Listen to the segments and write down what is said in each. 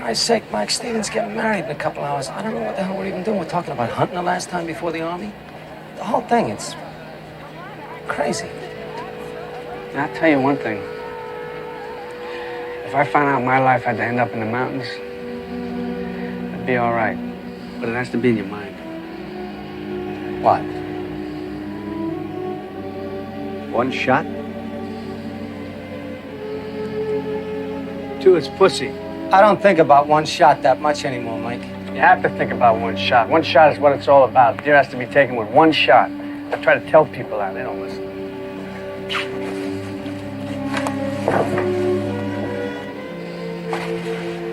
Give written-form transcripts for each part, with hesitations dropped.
Christ's sake, Mike Stevens getting married in a couple hours. I don't know what the hell we're even doing. We're talking about hunting the last time before the Army. The whole thing, it's crazy. I'll tell you one thing. If I found out my life had to end up in the mountains, I'd be all right. But it has to be in your mind. What? One shot? Two, it's pussy. I don't think about one shot that much anymore, Mike. You have to think about one shot. One shot is what it's all about. Deer has to be taken with one shot. I try to tell people that. They don't listen.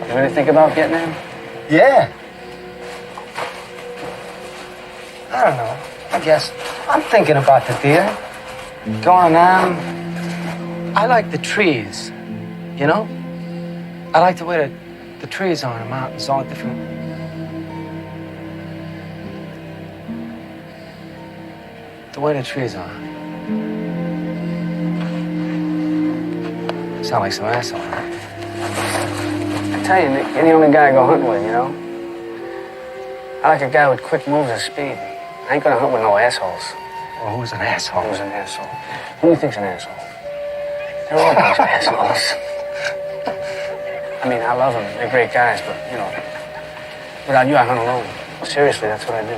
You really think about getting in? Yeah. I don't know. I guess I'm thinking about the deer. Going on. I like the trees, you know? I like the way the trees are in the mountains, all different. The way the trees are. Sound like some asshole, right? I tell you, Nick, you're the only guy I go hunting with, you know? I like a guy with quick moves and speed. I ain't gonna hunt with no assholes. Well, who's an asshole? Who's an asshole? Who do you think's an asshole? They're all bunch of assholes. I mean, I love them. They're great guys, but, you know, without you, I hunt alone. Seriously, that's what I do.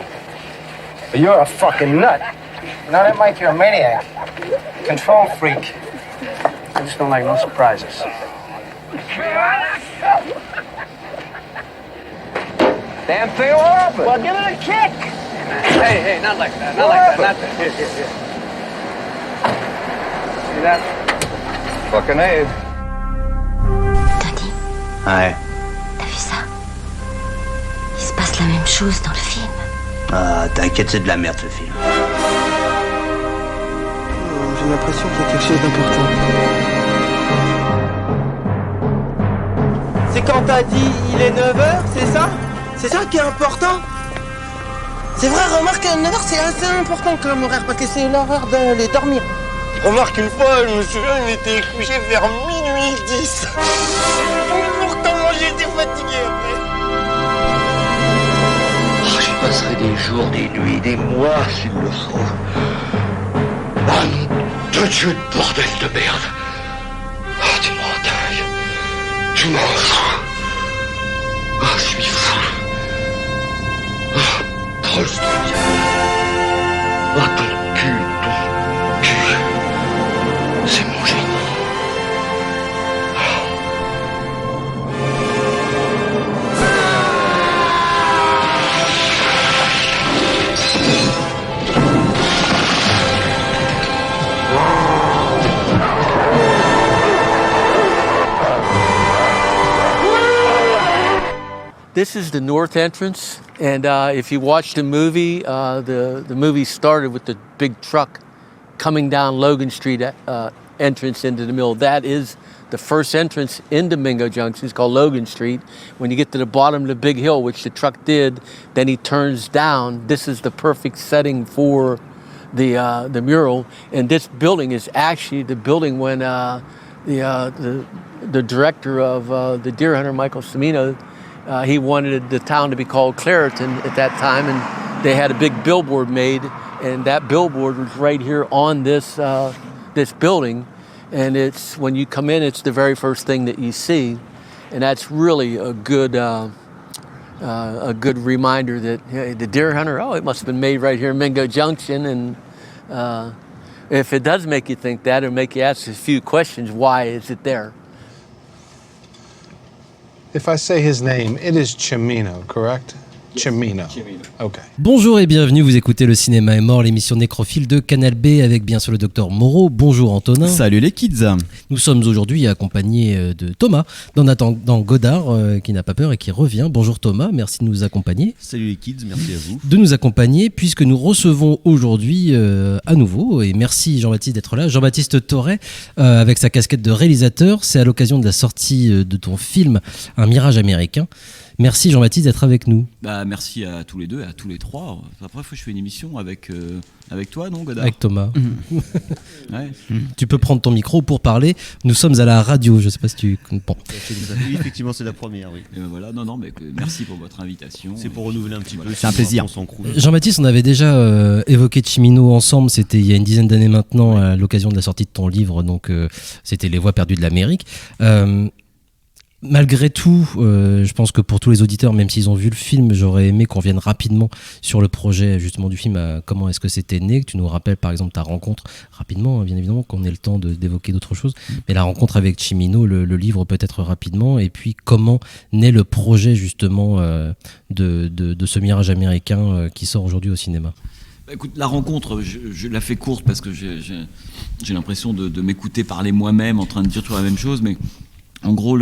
But you're a fucking nut. You know that, Mike? You're a maniac. Control freak. I just don't like no surprises. Damn thing, what happened? Well, give it a kick! Hey, not like that. Not like that. Not that. Here. See that? Fucking Abe. Tony, Ouais. t'as vu ça? Il se passe la même chose dans le film. Ah, t'inquiète, c'est de la merde ce film. J'ai l'impression qu'il y a quelque chose d'important. C'est quand t'as dit il est 9h, c'est ça? C'est ça qui est important? C'est vrai, remarque, 9h c'est assez important comme horaire parce que c'est l'heure d'aller dormir. Remarque, une fois, je me souviens, il était couché vers minuit 10. Pourtant, moi j'étais fatigué après. Oh, j'y passerai des jours, des nuits, des mois s'il le faut. Ah non, de Dieu de bordel de merde. Ah, tu m'en dingue. Je m'en fous. Ah, je suis fou. Ah, Tolstoy. Ah, ton cul. C'est mon génie. This is the north entrance, and if you watch the movie, the movie started with the big truck coming down Logan Street entrance into the mill. That is the first entrance into Mingo Junction. It's called Logan Street. When you get to the bottom of the big hill, which the truck did, then he turns down. This is the perfect setting for the mural. And this building is actually the building when the director of the Deer Hunter, Michael Cimino, he wanted the town to be called Clairton at that time, and they had a big billboard made, and that billboard was right here on this this building, and it's when you come in, it's the very first thing that you see, and that's really a good reminder that hey, the Deer Hunter, it must have been made right here in Mingo Junction, and if it does make you think that, it'll make you ask a few questions. Why is it there? If I say his name, it is Cimino, correct? Cimino. Okay. Bonjour et bienvenue, vous écoutez Le Cinéma est mort, l'émission nécrophile de Canal B avec bien sûr le docteur Moreau. Bonjour Antonin. Salut les kids. Nous sommes aujourd'hui accompagnés de Thomas, d'en attendant Godard, qui n'a pas peur et qui revient. Bonjour Thomas, merci de nous accompagner. Salut les kids, merci à vous. De nous accompagner puisque nous recevons aujourd'hui à nouveau, et merci Jean-Baptiste d'être là, Jean-Baptiste Thorey avec sa casquette de réalisateur. C'est à l'occasion de la sortie de ton film Un Mirage américain. Merci Jean-Baptiste d'être avec nous. Merci à tous les deux, à tous les trois. La première fois que je fais une émission avec toi, non, Godard? Avec Thomas. Ouais. Tu peux prendre ton micro pour parler. Nous sommes à la radio, je ne sais pas si tu... Bon. Oui, effectivement, c'est la première, oui. Et voilà, non, mais merci pour votre invitation. C'est pour renouveler un petit peu. C'est un plaisir. Jean-Baptiste, on avait déjà évoqué Cimino ensemble, c'était il y a une dizaine d'années maintenant, à l'occasion de la sortie de ton livre, donc c'était Les Voix perdues de l'Amérique. Malgré tout, je pense que pour tous les auditeurs, même s'ils ont vu le film, j'aurais aimé qu'on vienne rapidement sur le projet justement du film, comment est-ce que c'était né, que tu nous rappelles par exemple ta rencontre, rapidement, hein, bien évidemment, qu'on ait le temps d'évoquer d'autres choses, mais la rencontre avec Cimino, le livre peut-être rapidement, et puis comment naît le projet justement de ce Mirage américain qui sort aujourd'hui au cinéma. Écoute, la rencontre, je la fais courte parce que j'ai l'impression de m'écouter parler moi-même en train de dire toujours la même chose, mais en gros,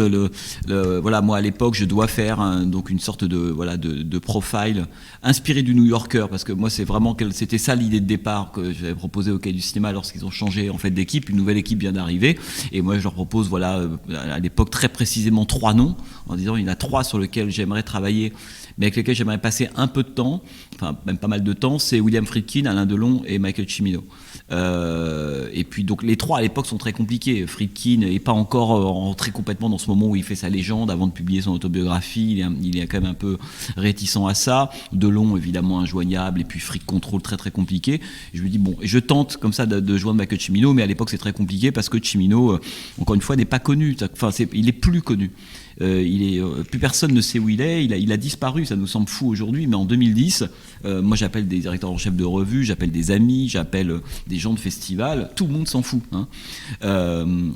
voilà, moi à l'époque, je dois faire donc une sorte de profile inspiré du New Yorker, parce que moi c'était ça l'idée de départ que j'avais proposé au Cahier du Cinéma lorsqu'ils ont changé en fait d'équipe. Une nouvelle équipe vient d'arriver et moi je leur propose à l'époque très précisément 3 noms en disant il y en a 3 sur lesquels j'aimerais travailler, mais avec lesquels j'aimerais passer un peu de temps, enfin même pas mal de temps. C'est William Friedkin, Alain Delon et Michael Cimino. Et puis donc les 3 à l'époque sont très compliqués. Friedkin n'est pas encore rentré complètement dans ce moment où il fait sa légende avant de publier son autobiographie, il est quand même un peu réticent à ça. Delon évidemment injoignable, et puis Frick Control très très compliqué. Et je me dis bon, et je tente comme ça de joindre Michael Cimino, mais à l'époque c'est très compliqué parce que Cimino encore une fois n'est pas connu, enfin il est plus connu. Plus personne ne sait où il est, il a disparu, ça nous semble fou aujourd'hui, mais en 2010, moi j'appelle des directeurs en chef de revue, j'appelle des amis, j'appelle des gens de festival, tout le monde s'en fout. Hein.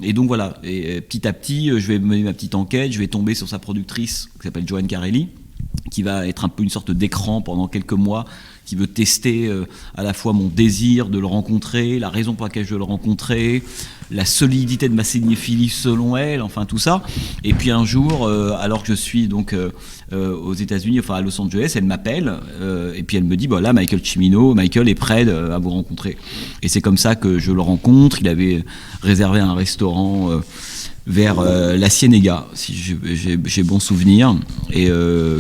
Et donc voilà, et petit à petit, je vais mener ma petite enquête, je vais tomber sur sa productrice qui s'appelle Joanne Carelli, qui va être un peu une sorte d'écran pendant quelques mois, qui veut tester à la fois mon désir de le rencontrer, la raison pour laquelle je veux le rencontrer, la solidité de ma cinéphilie selon elle, enfin tout ça. Et puis un jour, alors que je suis donc aux États-Unis, enfin à Los Angeles, elle m'appelle et puis elle me dit là, Michael est prêt à vous rencontrer. Et c'est comme ça que je le rencontre. Il avait réservé un restaurant vers la Ciénéga, si j'ai bon souvenir, et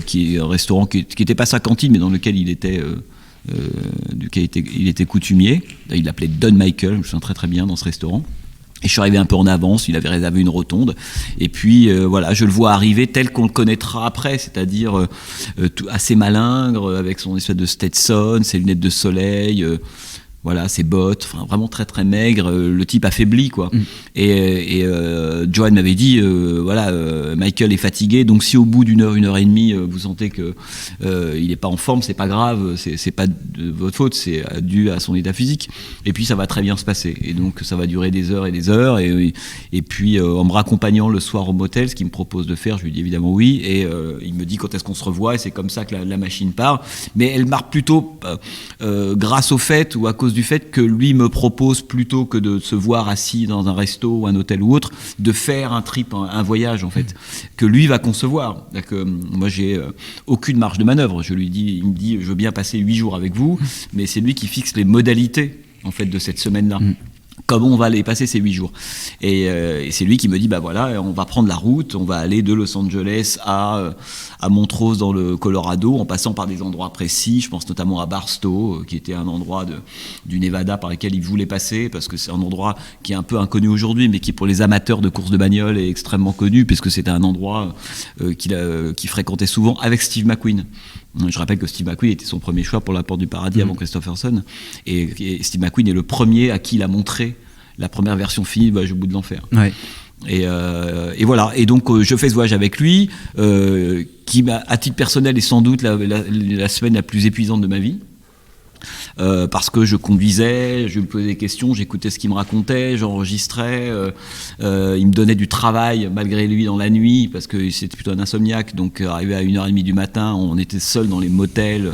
qui est un restaurant qui n'était pas sa cantine, mais dans lequel il était il était coutumier. Il l'appelait Don Michael, je me souviens très très bien dans ce restaurant. Et je suis arrivé un peu en avance, il avait réservé une rotonde. Et puis voilà, je le vois arriver tel qu'on le connaîtra après, c'est-à-dire assez malingre, avec son espèce de Stetson, ses lunettes de soleil, voilà, ses bottes, enfin vraiment très très maigre, le type affaibli quoi. Et Joanne m'avait dit Michael est fatigué, donc si au bout d'une heure et demie vous sentez que il est pas en forme, c'est pas grave, c'est pas de votre faute, c'est dû à son état physique. Et puis ça va très bien se passer. Et donc ça va durer des heures et des heures. Et puis en me raccompagnant le soir au motel, ce qu'il me propose de faire, je lui dis évidemment oui. Et il me dit quand est-ce qu'on se revoit, et c'est comme ça que la machine part. Mais elle marque plutôt grâce au fait ou à cause du fait que lui me propose, plutôt que de se voir assis dans un resto ou un hôtel ou autre, de faire un trip, un voyage en fait, que lui va concevoir. Que moi j'ai aucune marge de manœuvre. Il me dit je veux bien passer 8 jours avec vous, mais c'est lui qui fixe les modalités en fait de cette semaine-là. Comment on va aller passer ces 8 jours. Et c'est lui qui me dit on va prendre la route, on va aller de Los Angeles à Montrose dans le Colorado, en passant par des endroits précis. Je pense notamment à Barstow, qui était un endroit du Nevada par lequel il voulait passer, parce que c'est un endroit qui est un peu inconnu aujourd'hui, mais qui pour les amateurs de courses de bagnole est extrêmement connu, puisque c'était un endroit qu'il fréquentait souvent avec Steve McQueen. Je rappelle que Steve McQueen était son premier choix pour La Porte du Paradis avant Christopherson, et Steve McQueen est le premier à qui il a montré la première version finie de Voyage au bout de l'enfer. Ouais. Et voilà, et donc je fais ce voyage avec lui, qui à titre personnel est sans doute la semaine la plus épuisante de ma vie. Parce que je conduisais, je lui posais des questions, j'écoutais ce qu'il me racontait, j'enregistrais, il me donnait du travail malgré lui dans la nuit, parce que c'était plutôt un insomniaque, donc arrivé à 1h30 du matin, on était seuls dans les motels,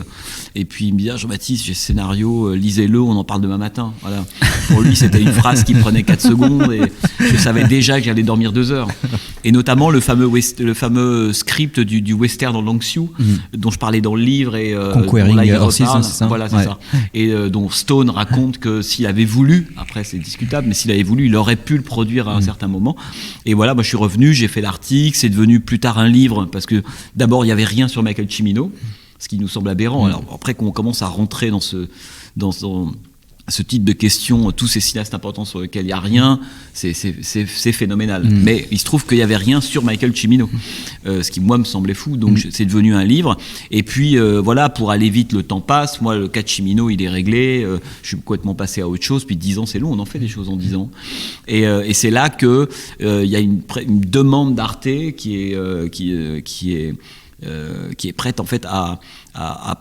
et puis il me dit Jean-Baptiste, j'ai ce scénario, lisez-le, on en parle demain matin. Voilà. Pour lui c'était une phrase qui prenait 4 secondes, et je savais déjà que j'allais dormir 2 heures. Et notamment le fameux script du western en Long Sioux, dont je parlais dans le livre et Conquering dont là, il Horses, reparle. c'est ça. Voilà, c'est Ouais. ça. Et dont Stone raconte que s'il avait voulu, après c'est discutable, mais s'il avait voulu, il aurait pu le produire à un certain moment. Et voilà, moi je suis revenu, j'ai fait l'article, c'est devenu plus tard un livre, parce que d'abord il n'y avait rien sur Michael Cimino, ce qui nous semble aberrant. Alors après qu'on commence à rentrer dans ce type de questions, tous ces cinéastes importants sur lesquels il n'y a rien, c'est phénoménal. Mais il se trouve qu'il n'y avait rien sur Michael Cimino, ce qui, moi, me semblait fou. Donc, c'est devenu un livre. Et puis, voilà, pour aller vite, le temps passe. Moi, le cas de Cimino, il est réglé. Je suis complètement passé à autre chose. Puis 10 ans, c'est long. On en fait des choses en 10 ans. Et c'est là qu'il y a une demande d'Arte qui est prête, en fait, à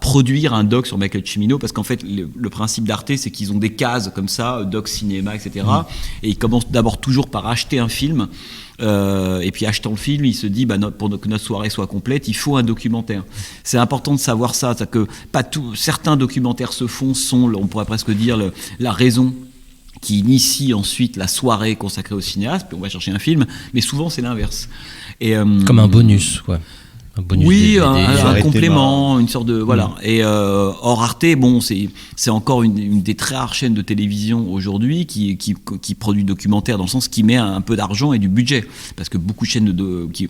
produire un doc sur Michael Cimino, parce qu'en fait le principe d'Arte, c'est qu'ils ont des cases comme ça, doc cinéma, etc. Et ils commencent d'abord toujours par acheter un film, et puis achetant le film, ils se disent pour que notre soirée soit complète, il faut un documentaire. C'est important de savoir ça, c'est que certains documentaires se font, on pourrait presque dire la raison qui initie ensuite la soirée consacrée au cinéaste, puis on va chercher un film, mais souvent c'est l'inverse. Et, comme un bonus, quoi. Un bonus, oui, DVD, un complément, une sorte de voilà. Et or Arte, bon, c'est encore une des très rares chaînes de télévision aujourd'hui qui produit documentaire, dans le sens qui met un peu d'argent et du budget, parce que beaucoup de chaînes qui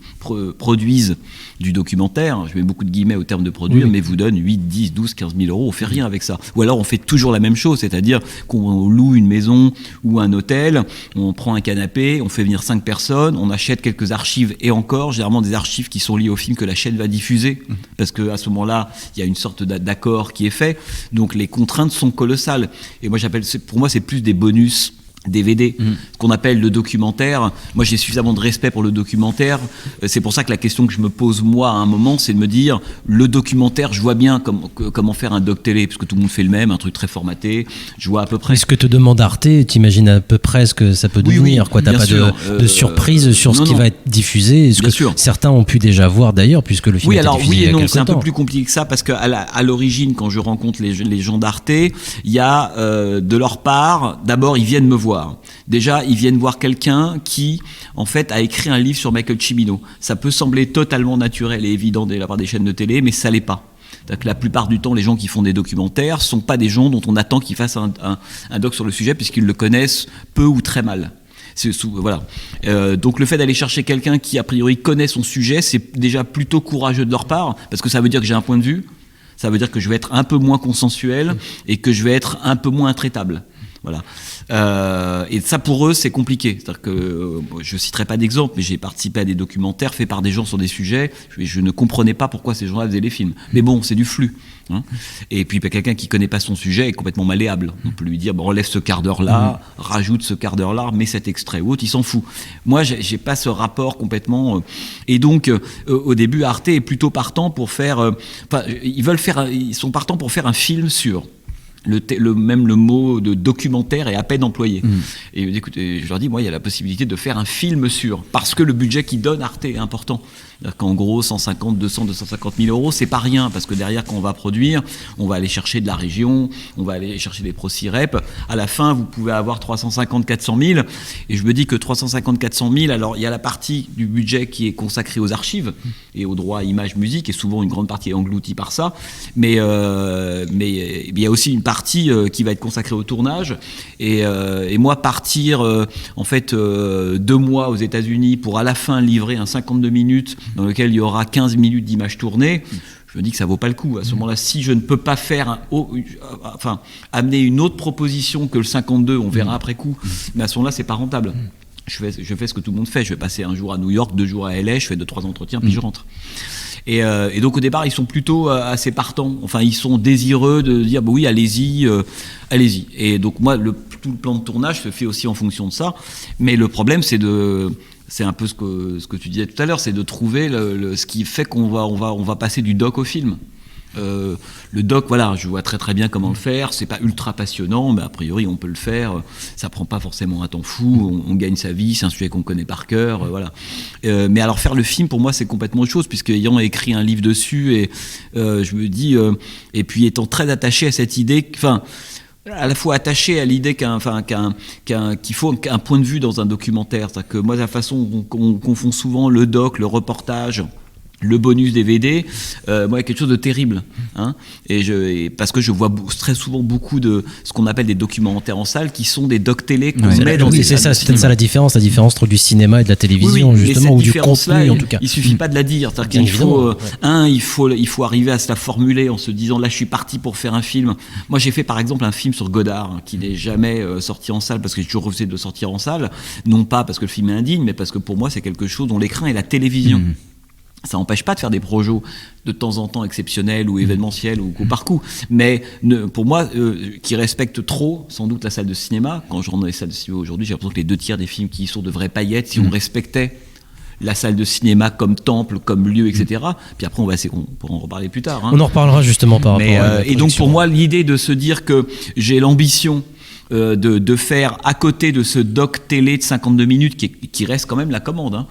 produisent du documentaire, je mets beaucoup de guillemets au terme de produire, mais vous donnent 8, 10, 12, 15 000 euros, on fait rien avec ça. Ou alors on fait toujours la même chose, c'est-à-dire qu'on loue une maison ou un hôtel, on prend un canapé, on fait venir 5 personnes, on achète quelques archives, et encore, généralement des archives qui sont liées au film que la chaîne va diffuser, parce qu'à ce moment-là, il y a une sorte d'accord qui est fait, donc les contraintes sont colossales. Et moi, pour moi, c'est plus des bonus DVD, ce qu'on appelle le documentaire. Moi, j'ai suffisamment de respect pour le documentaire. C'est pour ça que la question que je me pose, moi, à un moment, c'est de me dire, le documentaire, je vois bien comment faire un doc télé, parce que tout le monde fait le même, un truc très formaté. Je vois à peu près. Ce que te demande Arte, t'imagines à peu près ce que ça peut devenir, quoi. T'as pas de surprise sur ce qui va être diffusé, ce que certains ont pu déjà voir d'ailleurs, puisque le film a été diffusé il y a quelques temps. C'est un peu plus compliqué que ça, parce qu'à l'origine, quand je rencontre les gens d'Arte, il y a de leur part, d'abord, ils viennent me voir. Déjà, ils viennent voir quelqu'un qui, en fait, a écrit un livre sur Michael Cimino. Ça peut sembler totalement naturel et évident de la part des chaînes de télé, mais ça l'est pas. C'est-à-dire que la plupart du temps, les gens qui font des documentaires sont pas des gens dont on attend qu'ils fassent un doc sur le sujet, puisqu'ils le connaissent peu ou très mal. Voilà. Donc le fait d'aller chercher quelqu'un qui, a priori, connaît son sujet, c'est déjà plutôt courageux de leur part, parce que ça veut dire que j'ai un point de vue, ça veut dire que je vais être un peu moins consensuel et que je vais être un peu moins intraitable. Voilà. Et ça, pour eux, c'est compliqué. C'est-à-dire que je citerai pas d'exemple, mais j'ai participé à des documentaires faits par des gens sur des sujets. Je ne comprenais pas pourquoi ces gens-là faisaient les films. Mais bon, c'est du flux. Hein. Et puis quelqu'un qui connaît pas son sujet est complètement malléable. On peut lui dire, bon, enlève ce quart d'heure-là, rajoute ce quart d'heure-là, mets cet extrait ou autre, il s'en fout. Moi, j'ai pas ce rapport complètement. Et donc, au début, Arte est plutôt partant pour faire. Ils sont partants pour faire un film sur. Même le mot de documentaire est à peine employé. Et écoutez, je leur dis, moi, il y a la possibilité de faire un film sur, parce que le budget qu'ils donne Arte est important. C'est-à-dire qu'en gros, 150, 200, 250 000 euros, c'est pas rien, parce que derrière, quand on va produire, on va aller chercher de la région, on va aller chercher des pro-cirep. À la fin, vous pouvez avoir 350, 400 000. Et je me dis que 350, 400 000, alors il y a la partie du budget qui est consacrée aux archives et aux droits images, musique, et souvent une grande partie est engloutie par ça. Mais il y a aussi une partie qui va être consacrée au tournage. Et moi, partir en fait 2 mois aux États-Unis pour à la fin livrer un 52 minutes dans lequel il y aura 15 minutes d'images tournées, je me dis que ça vaut pas le coup. À ce moment-là, si je ne peux pas faire amener une autre proposition que le 52, on verra après coup, mais à ce moment-là, c'est pas rentable. Je fais ce que tout le monde fait. Je vais passer un jour à New York, 2 jours à LA, je fais 2-3 entretiens, puis je rentre. Et donc au départ, ils sont plutôt assez partants. Enfin, ils sont désireux de dire, bah oui, allez-y. Et donc moi, tout le plan de tournage se fait aussi en fonction de ça. Mais le problème, c'est un peu ce que tu disais tout à l'heure, c'est de trouver ce qui fait qu'on va passer du doc au film. Le doc, voilà, je vois très très bien comment le faire. C'est pas ultra passionnant, mais a priori on peut le faire. Ça prend pas forcément un temps fou. On gagne sa vie. C'est un sujet qu'on connaît par cœur, voilà. Mais alors faire le film, pour moi, c'est complètement autre chose, puisque ayant écrit un livre dessus, et je me dis, et puis étant très attaché à cette idée, enfin. à la fois attaché à l'idée qu'il faut un point de vue dans un documentaire. C'est-à-dire que moi, la façon qu'on confond souvent le doc, le reportage, le bonus DVD, moi, il y a quelque chose de terrible, hein. Et parce que je vois très souvent beaucoup de ce qu'on appelle des documentaires en salle, qui sont des docs télé qu'on met dans des c'est salles ça, de c'est peut-être ça cinéma. la différence entre du cinéma et de la télévision, Oui, justement, mais ou cette du contenu différence-là, en tout cas. Il suffit pas de la dire. C'est-à-dire qu'il faut, il faut arriver à se la formuler en se disant là, je suis parti pour faire un film. Moi, j'ai fait par exemple un film sur Godard, hein, qui n'est jamais sorti en salle parce que j'ai toujours refusé de le sortir en salle, non pas parce que le film est indigne, mais parce que pour moi, c'est quelque chose dont l'écran est la télévision. Ça n'empêche pas de faire des projets de temps en temps exceptionnels ou événementiels ou coup par coup. Mais pour moi, qui respecte trop, sans doute, la salle de cinéma, quand je rentre dans les salles de cinéma aujourd'hui, j'ai l'impression que les 2 tiers des films qui y sont de vraies paillettes, si on respectait la salle de cinéma comme temple, comme lieu, etc. Puis après, on pourra en reparler plus tard. Hein. On en reparlera justement par rapport à la et donc, pour moi, l'idée de se dire que j'ai l'ambition de faire à côté de ce doc télé de 52 minutes qui reste quand même la commande, hein,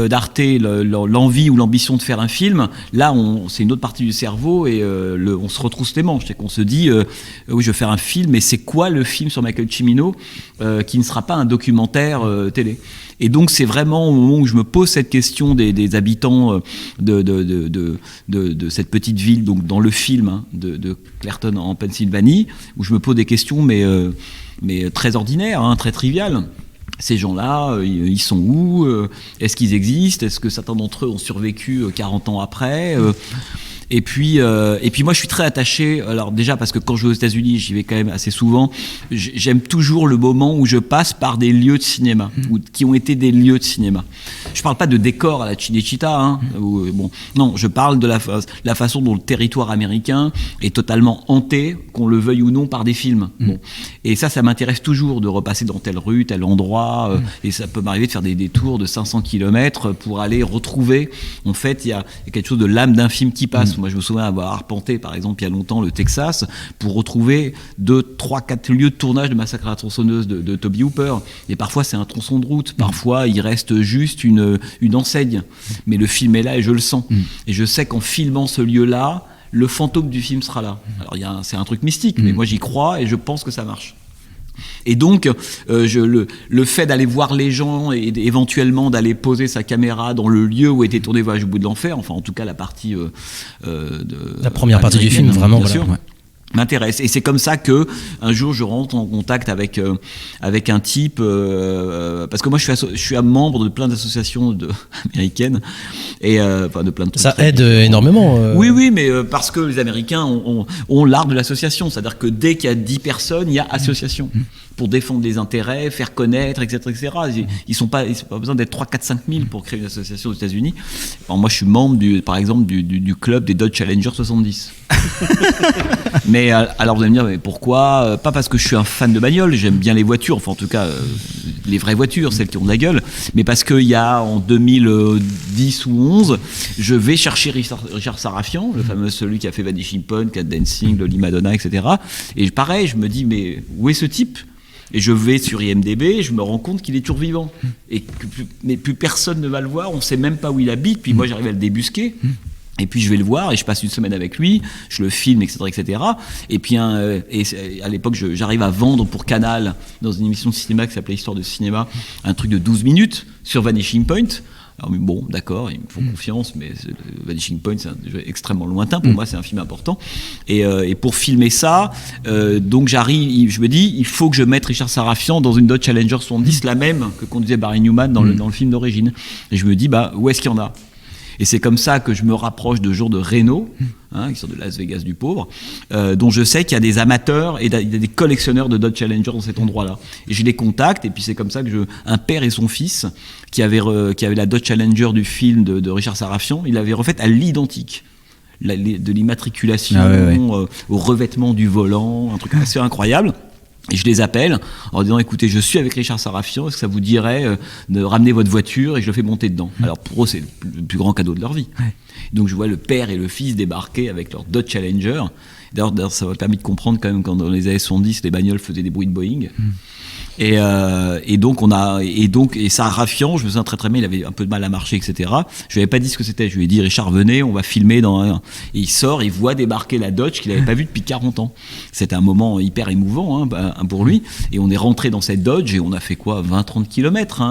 d'Arte, l'envie ou l'ambition de faire un film, là c'est une autre partie du cerveau et on se retrousse les manches, c'est qu'on se dit oui, je vais faire un film, mais c'est quoi le film sur Michael Cimino qui ne sera pas un documentaire télé? Et donc c'est vraiment au moment où je me pose cette question des habitants de cette petite ville, donc dans le film, hein, de Clairton en Pennsylvanie, où je me pose des questions mais très ordinaires, hein, très triviales. Ces gens-là, ils sont où? Est-ce qu'ils existent? Est-ce que certains d'entre eux ont survécu 40 ans après? Et puis moi, je suis très attaché. Alors déjà parce que quand je vais aux États-Unis, j'y vais quand même assez souvent. J'aime toujours le moment où je passe par des lieux de cinéma, qui ont été des lieux de cinéma. Je parle pas de décor à la Cinecittà, hein. Non, je parle de la façon dont le territoire américain est totalement hanté, qu'on le veuille ou non, par des films. Et ça m'intéresse toujours de repasser dans telle rue, tel endroit. Et ça peut m'arriver de faire des détours de 500 km pour aller retrouver. En fait, il y a quelque chose de l'âme d'un film qui passe. Moi, je me souviens avoir arpenté, par exemple, il y a longtemps, le Texas, pour retrouver 2, 3, 4 lieux de tournage de Massacre à la tronçonneuse de Toby Hooper. Et parfois, c'est un tronçon de route. Parfois, il reste juste une enseigne. Mais le film est là et je le sens. Et je sais qu'en filmant ce lieu-là, le fantôme du film sera là. Alors, c'est un truc mystique, mais moi, j'y crois et je pense que ça marche. Et donc, le fait d'aller voir les gens et éventuellement d'aller poser sa caméra dans le lieu où était tourné Voyage au bout de l'enfer, enfin en tout cas la partie la première partie du film, vraiment, bien voilà. sûr, m'intéresse. Et c'est comme ça que un jour je rentre en contact avec un type parce que moi je suis un membre de plein d'associations américaines et enfin de plein de trucs. Ça aide énormément. Oui, mais parce que les Américains ont l'art de l'association, c'est-à-dire que dès qu'il y a 10 personnes, il y a association pour défendre les intérêts, faire connaître, etc. Ils sont pas besoin d'être 3, 4, 5 000 pour créer une association aux États-Unis. Moi, je suis membre par exemple du club des Dodge Challenger 70. Mais alors vous allez me dire, mais pourquoi? Pas parce que je suis un fan de bagnole, j'aime bien les voitures, enfin en tout cas les vraies voitures, celles qui ont de la gueule, mais parce qu'il y a en 2010 ou 11, je vais chercher Richard Sarafian, le fameux celui qui a fait Vanishing Point, Cat Dancing, Loli Madonna, etc. Et pareil, je me dis, mais où est ce type? Et je vais sur IMDb et je me rends compte qu'il est toujours vivant. Et mais plus personne ne va le voir, on ne sait même pas où il habite, puis moi j'arrive à le débusquer. Et puis je vais le voir et je passe une semaine avec lui, je le filme, etc. Et puis à l'époque, j'arrive à vendre pour Canal, dans une émission de cinéma qui s'appelait Histoire de cinéma, un truc de 12 minutes sur Vanishing Point. Alors bon, d'accord, ils me font confiance, mais Vanishing Point, c'est un jeu extrêmement lointain. Pour moi, c'est un film important. Et pour filmer ça, donc j'arrive, je me dis, il faut que je mette Richard Sarafian dans une Dodge Challenger 70, la même que conduisait Barry Newman dans le film d'origine. Et je me dis, où est-ce qu'il y en a? Et c'est comme ça que je me rapproche de jours de Reno, qui sont de Las Vegas du pauvre, dont je sais qu'il y a des amateurs et des collectionneurs de Dodge Challenger dans cet endroit-là. Et je les contacte, et puis c'est comme ça que un père et son fils, qui avaient la Dodge Challenger du film de Richard Sarafian, il l'avait refaite à l'identique. De l'immatriculation au revêtement du volant, un truc assez incroyable. Et je les appelle en disant, écoutez, je suis avec Richard Sarafian, est-ce que ça vous dirait de ramener votre voiture et je le fais monter dedans? Alors pour eux, c'est le plus grand cadeau de leur vie. Donc je vois le père et le fils débarquer avec leur Dodge Challenger. D'ailleurs, ça m'a permis de comprendre quand même quand dans les années 70, les bagnoles faisaient des bruits de Boeing. Et donc Sarah Raffian, je me souviens très très bien, il avait un peu de mal à marcher, etc. Je lui avais pas dit ce que c'était. Je lui ai dit, Richard, venez, on va filmer et il sort, il voit débarquer la Dodge qu'il avait pas vue depuis 40 ans. C'était un moment hyper émouvant pour lui. Et on est rentré dans cette Dodge et on a fait quoi, 20-30 km.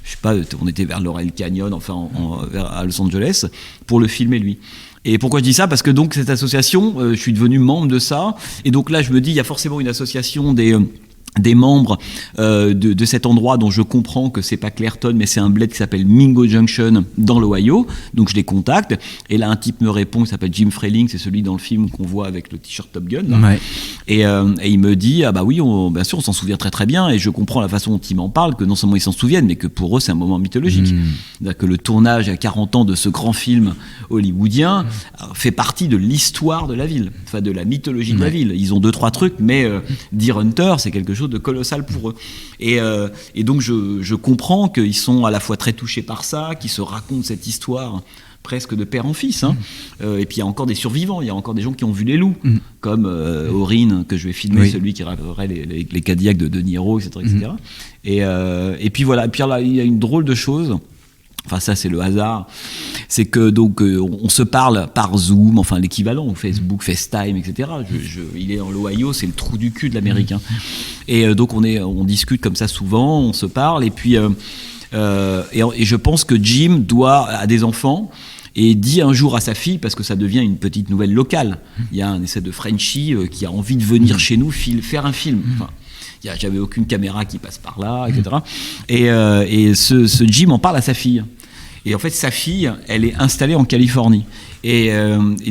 Je sais pas, on était vers Laurel Canyon, enfin à Los Angeles, pour le filmer lui. Et pourquoi je dis ça ? Parce que donc cette association, je suis devenu membre de ça. Et donc là, je me dis, il y a forcément une association des membres de cet endroit dont je comprends que c'est pas Clairton mais c'est un bled qui s'appelle Mingo Junction dans l'Ohio. Donc je les contacte et là un type me répond qui s'appelle Jim Freling, c'est celui dans le film qu'on voit avec le t-shirt Top Gun là. Ouais. Et il me dit ah bah oui bien sûr on s'en souvient très très bien et je comprends la façon dont ils m'en parlent, que non seulement ils s'en souviennent mais que pour eux c'est un moment mythologique. C'est-à-dire que le tournage à 40 ans de ce grand film hollywoodien fait partie de l'histoire de la ville, enfin de la mythologie de la ville. Ils ont 2-3 trucs mais Deer Hunter c'est quelque chose de colossal pour eux. Et donc je comprends qu'ils sont à la fois très touchés par ça, qu'ils se racontent cette histoire presque de père en fils. Et puis il y a encore des survivants, il y a encore des gens qui ont vu les loups, comme Aurine, que je vais filmer, celui qui rappellerait les Cadillacs de Niro, etc. Et puis voilà, et puis là, il y a une drôle de chose. Enfin ça c'est le hasard, c'est que donc on se parle par Zoom, enfin l'équivalent, Facebook, FaceTime, etc. Il est dans l'Ohio, c'est le trou du cul de l'américain. Et donc on discute comme ça souvent, on se parle et puis et je pense que Jim a des enfants. Et dit un jour à sa fille, parce que ça devient une petite nouvelle locale, il y a un essai de Frenchie qui a envie de venir chez nous faire un film. Enfin, j'avais aucune caméra qui passe par là, etc. Et ce Jim en parle à sa fille. Et en fait, sa fille, elle est installée en Californie. Et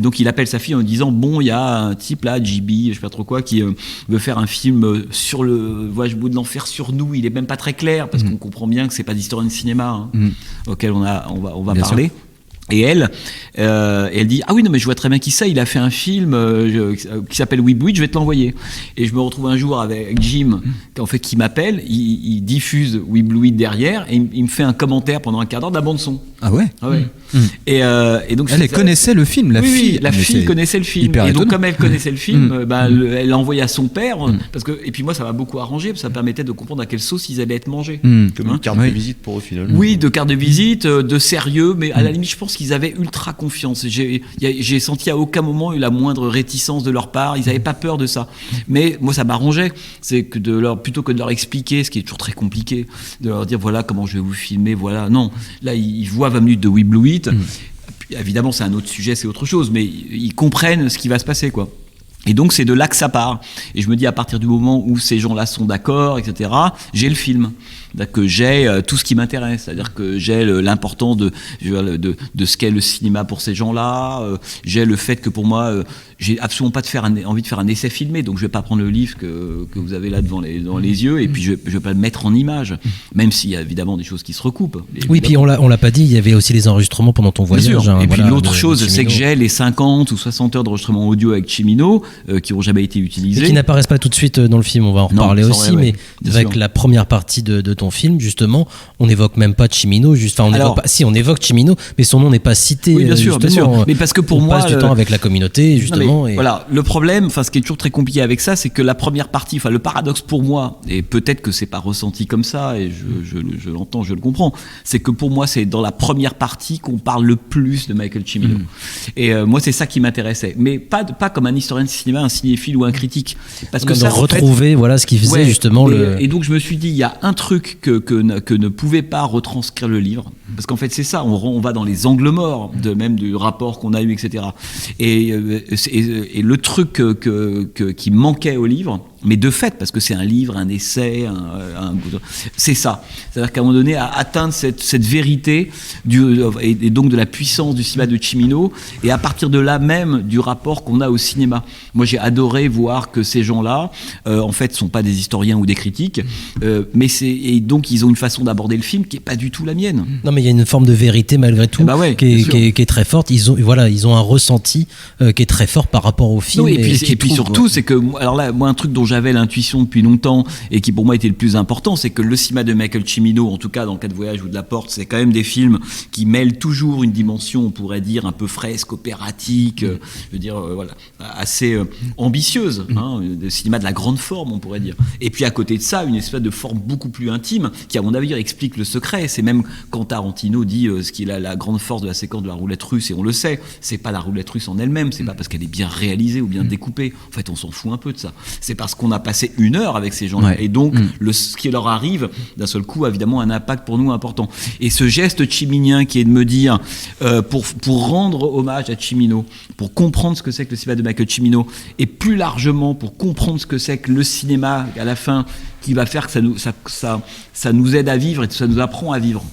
donc, il appelle sa fille en disant bon, il y a un type là, JB, je sais pas trop quoi, qui veut faire un film sur le voyage au bout de l'enfer sur nous. Il est même pas très clair parce qu'on comprend bien que c'est pas d'historien de cinéma auquel on va bien parler. Sûr. Et elle dit ah oui non mais je vois très bien qui c'est, il a fait un film qui s'appelle Weebluid, je vais te l'envoyer. Et je me retrouve un jour avec Jim en fait qui m'appelle, il diffuse Weebluid derrière et il me fait un commentaire pendant un quart d'heure de la bande son. Ah ouais. Et donc elle connaissait le film, la fille. La fille connaissait le film. Et donc comme elle connaissait le film, elle l'a envoyé à son père parce que et puis moi ça m'a beaucoup arrangé, parce que ça permettait de comprendre à quelle sauce ils allaient être mangés. Comme une carte de visite pour eux finalement. Oui, de carte de visite, de sérieux, mais à la limite je pense qu'ils avaient ultra confiance. J'ai senti à aucun moment eu la moindre réticence de leur part. Ils n'avaient pas peur de ça. Mais moi, ça m'arrangeait. C'est que plutôt que de leur expliquer, ce qui est toujours très compliqué, de leur dire voilà comment je vais vous filmer, voilà. Non, là ils voient 20 minutes de Weebluid. Évidemment, c'est un autre sujet, c'est autre chose, mais ils comprennent ce qui va se passer, quoi. Et donc c'est de là que ça part. Et je me dis à partir du moment où ces gens-là sont d'accord, etc., j'ai le film. C'est-à-dire que j'ai tout ce qui m'intéresse. C'est-à-dire que j'ai l'importance de ce qu'est le cinéma pour ces gens-là. J'ai le fait que pour moi, j'ai absolument pas envie de faire un essai filmé. Donc je vais pas prendre le livre que vous avez là devant les yeux et puis je vais pas le mettre en image. Même s'il y a évidemment des choses qui se recoupent. Oui, puis on l'a pas dit, il y avait aussi les enregistrements pendant ton voyage. Et puis l'autre chose, c'est que j'ai les 50 ou 60 heures d'enregistrement audio avec Cimino qui n'ont jamais été utilisés. Et qui n'apparaissent pas tout de suite dans le film, on va en reparler aussi, mais avec la première partie de ton film, justement, on n'évoque même pas Cimino, on évoque Cimino, mais son nom n'est pas cité. Oui, bien sûr. Mais parce que pour moi, on passe du temps avec la communauté, justement. Voilà, le problème, ce qui est toujours très compliqué avec ça, c'est que la première partie, le paradoxe pour moi, et peut-être que c'est pas ressenti comme ça, et je l'entends, je le comprends, c'est que pour moi, c'est dans la première partie qu'on parle le plus de Michael Cimino. Et moi, c'est ça qui m'intéressait, mais pas comme un historien de cinéma, un cinéphile ou un critique, parce que ça, retrouver ce qui faisait justement Et donc je me suis dit, il y a un truc que ne pouvait pas retranscrire le livre, parce qu'en fait c'est ça, on va dans les angles morts même du rapport qu'on a eu, etc. Et le truc qui manquait au livre, mais de fait, parce que c'est un livre, un essai, c'est ça. C'est-à-dire qu'à un moment donné, à atteindre cette vérité et donc de la puissance du cinéma de Cimino, et à partir de là même du rapport qu'on a au cinéma. Moi, j'ai adoré voir que ces gens-là, en fait, sont pas des historiens ou des critiques, et donc ils ont une façon d'aborder le film qui est pas du tout la mienne. Non, mais il il y a une forme de vérité malgré tout qui est très forte. Ils ont un ressenti qui est très fort par rapport au film. Non, et puis surtout, c'est que, alors là, moi, un truc dont j'avais l'intuition depuis longtemps et qui pour moi était le plus important, c'est que le cinéma de Michael Cimino, en tout cas dans le cas de Voyage ou de La Porte, c'est quand même des films qui mêlent toujours une dimension, on pourrait dire, un peu fresque, opératique, je veux dire, voilà, assez ambitieuse, le cinéma de la grande forme, on pourrait dire. Et puis à côté de ça, une espèce de forme beaucoup plus intime, qui à mon avis explique le secret. C'est même quand Tarantino dit ce qui est la grande force de la séquence de la roulette russe, et on le sait, c'est pas la roulette russe en elle-même, c'est pas parce qu'elle est bien réalisée ou bien découpée. En fait, on s'en fout un peu de ça. C'est parce qu'on a passé 1 heure avec ces gens-là. Et donc, ce qui leur arrive, d'un seul coup, a évidemment un impact pour nous important. Et ce geste ciminien qui est de me dire, pour rendre hommage à Cimino, pour comprendre ce que c'est que le cinéma de Michael Cimino, et plus largement pour comprendre ce que c'est que le cinéma, à la fin, qui va faire que ça nous aide à vivre et que ça nous apprend à vivre.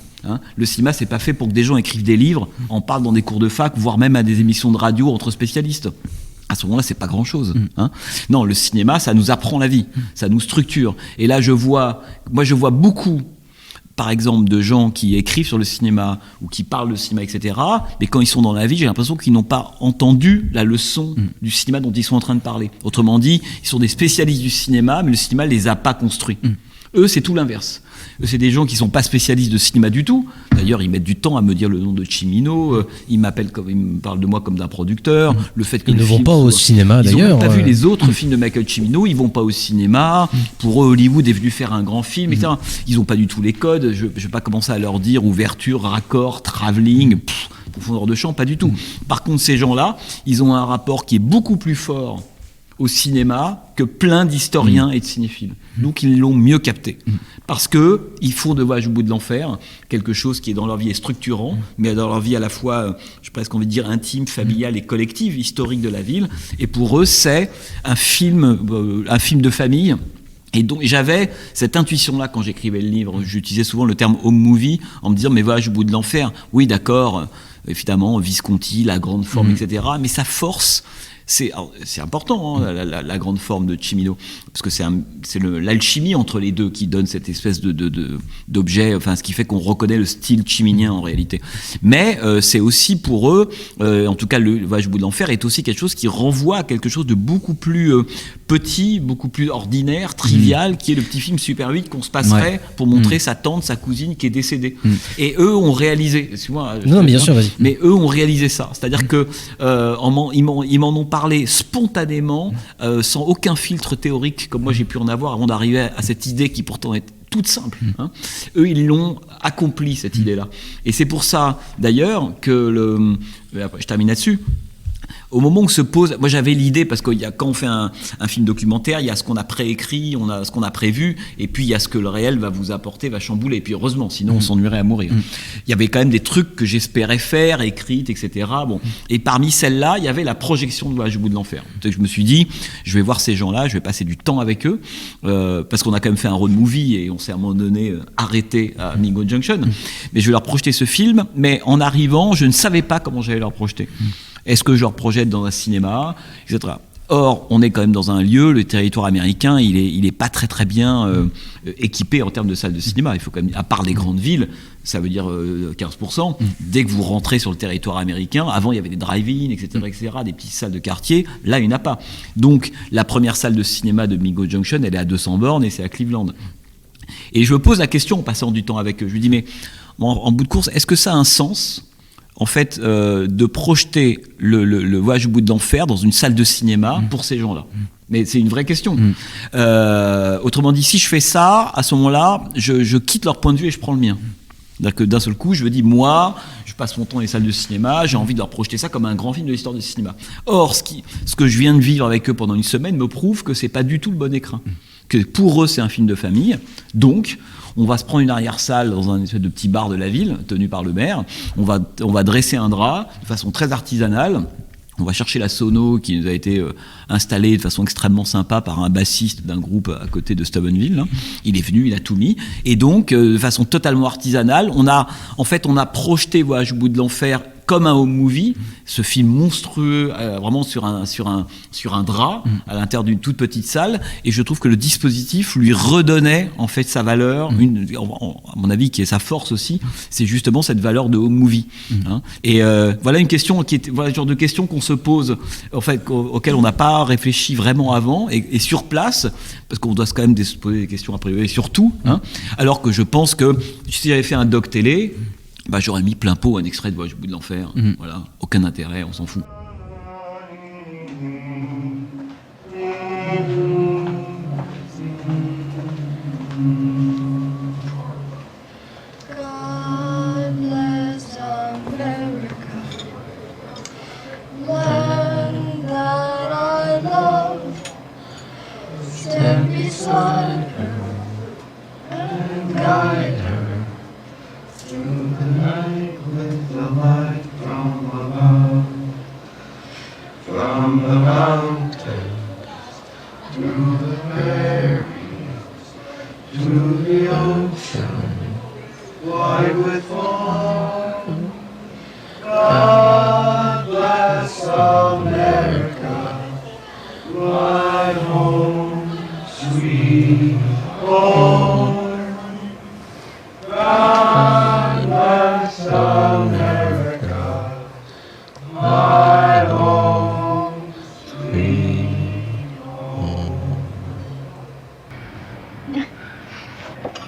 Le cinéma, c'est pas fait pour que des gens écrivent des livres, en parlent dans des cours de fac, voire même à des émissions de radio entre spécialistes. À ce moment-là, c'est pas grand-chose. Non, le cinéma, ça nous apprend la vie, ça nous structure. Et là, je vois beaucoup, par exemple, de gens qui écrivent sur le cinéma ou qui parlent de cinéma, etc. Mais quand ils sont dans la vie, j'ai l'impression qu'ils n'ont pas entendu la leçon du cinéma dont ils sont en train de parler. Autrement dit, ils sont des spécialistes du cinéma, mais le cinéma les a pas construits. Eux, c'est tout l'inverse. Eux, c'est des gens qui sont pas spécialistes de cinéma du tout. D'ailleurs, ils mettent du temps à me dire le nom de Cimino. Ils me parlent de moi comme d'un producteur. Le fait que ils ne vont pas au cinéma, d'ailleurs. Ils n'ont pas vu les autres films de Michael Cimino. Ils vont pas au cinéma. Pour eux, Hollywood est venu faire un grand film, etc. Ils n'ont pas du tout les codes. Je vais pas commencer à leur dire ouverture, raccord, travelling, profondeur de champ, pas du tout. Par contre, ces gens-là, ils ont un rapport qui est beaucoup plus fort au cinéma que plein d'historiens et de cinéphiles. Donc ils l'ont mieux capté. Parce qu'ils font de Voyage au bout de l'enfer quelque chose qui est dans leur vie est structurant, mais dans leur vie à la fois, j'ai presque envie de dire, intime, familiale et collective, historique de la ville. Et pour eux, c'est un film de famille. Et donc j'avais cette intuition-là quand j'écrivais le livre. J'utilisais souvent le terme home movie en me disant mais Voyage au bout de l'enfer, oui d'accord, évidemment Visconti, la grande forme, etc. Mais sa force, c'est important, la grande forme de Cimino, parce que c'est l'alchimie entre les deux qui donne cette espèce d'objet, enfin ce qui fait qu'on reconnaît le style ciminien en réalité. Mais c'est aussi pour eux, en tout cas le Voyage au bout de l'enfer est aussi quelque chose qui renvoie à quelque chose de beaucoup plus petit, beaucoup plus ordinaire, trivial, qui est le petit film Super 8 qu'on se passerait pour montrer sa tante, sa cousine qui est décédée. Et eux ont réalisé, excuse-moi, bien sûr, vas-y. Mais eux ont réalisé ça, c'est-à-dire que ils m'en ont parlé spontanément, sans aucun filtre théorique comme moi j'ai pu en avoir avant d'arriver à cette idée qui pourtant est toute simple. Eux, ils l'ont accompli, cette idée-là. Et c'est pour ça, d'ailleurs, que je termine là-dessus. Au moment où se pose, moi j'avais l'idée, parce que quand on fait un film documentaire, il y a ce qu'on a préécrit, on a ce qu'on a prévu, et puis il y a ce que le réel va vous apporter, va chambouler. Et puis heureusement, sinon on s'ennuierait à mourir. Il y avait quand même des trucs que j'espérais faire, écrites, etc. Bon. Et parmi celles-là, il y avait la projection de Voyage au bout de l'enfer. Donc je me suis dit, je vais voir ces gens-là, je vais passer du temps avec eux, parce qu'on a quand même fait un road movie et on s'est à un moment donné arrêté à Mingo Junction. Mais je vais leur projeter ce film, mais en arrivant, je ne savais pas comment j'allais leur projeter. Est-ce que je leur projette dans un cinéma, etc. Or, on est quand même dans un lieu, le territoire américain, il est pas très très bien équipé en termes de salles de cinéma. Il faut quand même, à part les grandes villes, ça veut dire 15%. Dès que vous rentrez sur le territoire américain, avant il y avait des drive-in, etc., des petites salles de quartier. Là, il n'y en a pas. Donc, la première salle de cinéma de Mingo Junction, elle est à 200 bornes et c'est à Cleveland. Et je me pose la question en passant du temps avec eux. Je lui dis, mais en bout de course, est-ce que ça a un sens en fait, de projeter le Voyage au bout de l'enfer dans une salle de cinéma pour ces gens-là. Mais c'est une vraie question. Autrement dit, si je fais ça, à ce moment-là, je quitte leur point de vue et je prends le mien. C'est-à-dire que d'un seul coup, je me dis, moi, je passe mon temps dans les salles de cinéma, j'ai envie de leur projeter ça comme un grand film de l'histoire du cinéma. Or, ce que je viens de vivre avec eux pendant une semaine me prouve que c'est pas du tout le bon écrin. Que pour eux, c'est un film de famille. Donc, on va se prendre une arrière-salle dans un espèce de petit bar de la ville, tenu par le maire. On va dresser un drap de façon très artisanale. On va chercher la sono qui nous a été installée de façon extrêmement sympa par un bassiste d'un groupe à côté de Steubenville. Il est venu, il a tout mis. Et donc, de façon totalement artisanale, on a projeté Voyage au bout de l'enfer comme un home movie, ce film monstrueux, vraiment sur un drap, à l'intérieur d'une toute petite salle, et je trouve que le dispositif lui redonnait en fait sa valeur, à mon avis qui est sa force aussi, c'est justement cette valeur de home movie. Hein. Et voilà une question voilà le genre de question qu'on se pose, en fait, auquel on n'a pas réfléchi vraiment avant, et sur place, parce qu'on doit quand même se poser des questions a priori sur tout, hein, alors que je pense que si j'avais fait un doc télé, bah, j'aurais mis plein pot un extrait de Voyage au bout de l'enfer. Voilà, aucun intérêt, on s'en fout. God bless America, land that I love. Stand beside her and guide her through the night with the light from above. From the mountains, through the prairies, to the ocean, wide with foam. God bless America, my home, sweet home. God bless America, my home, sweet home.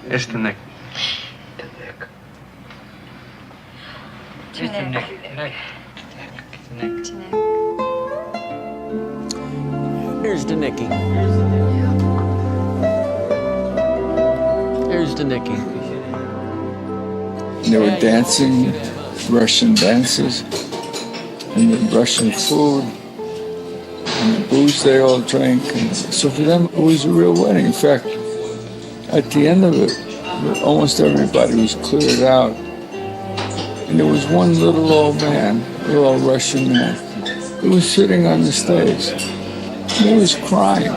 It's the Nick. Here's the Nicky. Here's the Nicky. They were dancing Russian dances and the Russian food and the booze they all drank. And so for them, it was a real wedding. In fact, at the end of it, almost everybody was cleared out. And there was one little old man, little old Russian man, who was sitting on the stage. He was crying.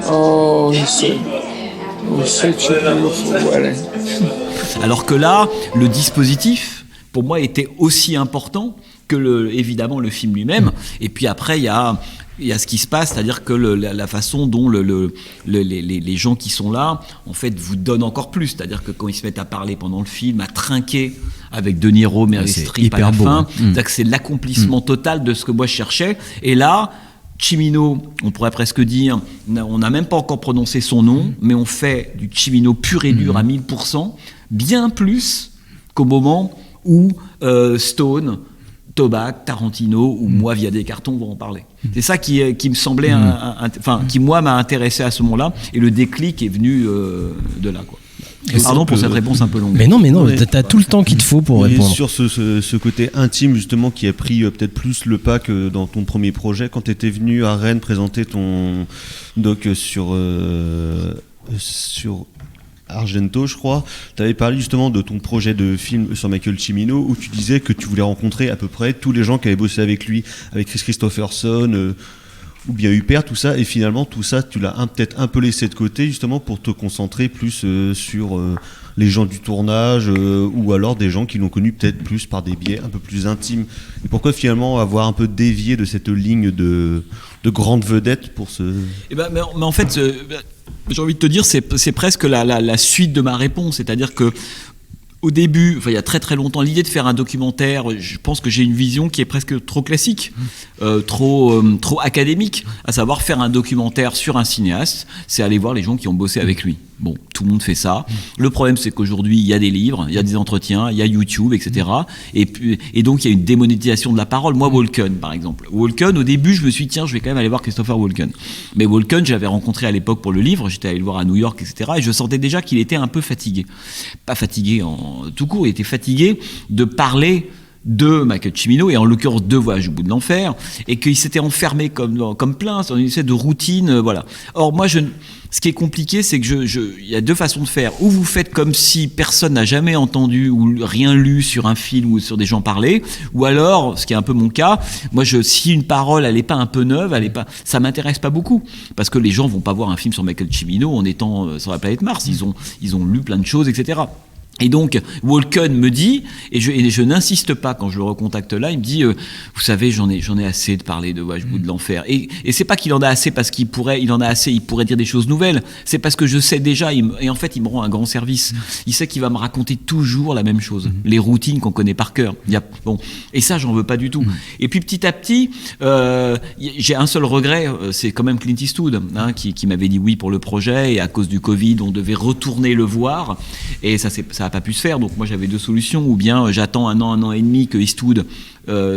Oh, he said, it was such a beautiful wedding. Alors que là, le dispositif, pour moi, était aussi important que évidemment le film lui-même. Et puis après, il y a ce qui se passe, c'est-à-dire que la façon dont les gens qui sont là, en fait, vous donnent encore plus. C'est-à-dire que quand ils se mettent à parler pendant le film, à trinquer avec De Niro, Meryl Streep à la fin, c'est-à-dire que c'est l'accomplissement total de ce que moi je cherchais. Et là, Cimino, on pourrait presque dire, on n'a même pas encore prononcé son nom, mais on fait du Cimino pur et dur à 1000%, bien plus qu'au moment où Stone, Tobac, Tarantino ou moi via des cartons vont en parler. C'est ça qui me semblait, qui moi m'a intéressé à ce moment-là, et le déclic est venu de là, quoi. Pardon pour cette réponse un peu longue. Mais non, t'as tout le temps qu'il te faut pour répondre. Sur ce côté intime justement qui a pris peut-être plus le pas que dans ton premier projet, quand tu étais venu à Rennes présenter ton doc sur Argento, je crois, tu avais parlé justement de ton projet de film sur Michael Cimino, où tu disais que tu voulais rencontrer à peu près tous les gens qui avaient bossé avec lui, avec Chris Christopherson, ou bien Huppert, tout ça, et finalement tout ça tu l'as peut-être un peu laissé de côté justement pour te concentrer plus sur les gens du tournage, ou alors des gens qui l'ont connu peut-être plus par des biais un peu plus intimes. Et pourquoi finalement avoir un peu dévié de cette ligne de grande vedette pour ce... mais en fait, j'ai envie de te dire, c'est presque la suite de ma réponse, c'est-à-dire que au début, il y a très très longtemps, l'idée de faire un documentaire, je pense que j'ai une vision qui est presque trop classique, trop académique, à savoir faire un documentaire sur un cinéaste, c'est aller voir les gens qui ont bossé avec lui. Bon, tout le monde fait ça. Le problème, c'est qu'aujourd'hui, il y a des livres, il y a des entretiens, il y a YouTube, etc. Et donc, il y a une démonétisation de la parole. Moi, Walken, par exemple. Walken, au début, je me suis dit, tiens, je vais quand même aller voir Christopher Walken. Mais Walken, j'avais rencontré à l'époque pour le livre, j'étais allé le voir à New York, etc. Et je sentais déjà qu'il était un peu fatigué. Pas fatigué tout court, il était fatigué de parler de Michael Cimino, et en l'occurrence de Voyage au bout de l'enfer, et qu'il s'était enfermé comme plein dans une espèce de routine, voilà. Or moi, ce qui est compliqué, c'est que il y a deux façons de faire. Ou vous faites comme si personne n'a jamais entendu ou rien lu sur un film ou sur des gens parler, ou alors, ce qui est un peu mon cas, moi si une parole elle est pas un peu neuve, ça m'intéresse pas beaucoup, parce que les gens vont pas voir un film sur Michael Cimino en étant sur la planète Mars. Ils ont lu plein de choses, etc. Et donc, Walken me dit, et je n'insiste pas quand je le recontacte là, il me dit, vous savez, j'en ai assez de parler de Washwood de l'enfer. Et c'est pas qu'il en a assez parce il pourrait dire des choses nouvelles, c'est parce que je sais déjà, et en fait, il me rend un grand service. Il sait qu'il va me raconter toujours la même chose, les routines qu'on connaît par cœur. Et ça, j'en veux pas du tout. Et puis, petit à petit, j'ai un seul regret, c'est quand même Clint Eastwood, qui m'avait dit oui pour le projet, et à cause du Covid, on devait retourner le voir, et ça n'a pas pu se faire. Donc moi j'avais deux solutions, ou bien j'attends un an et demi que Eastwood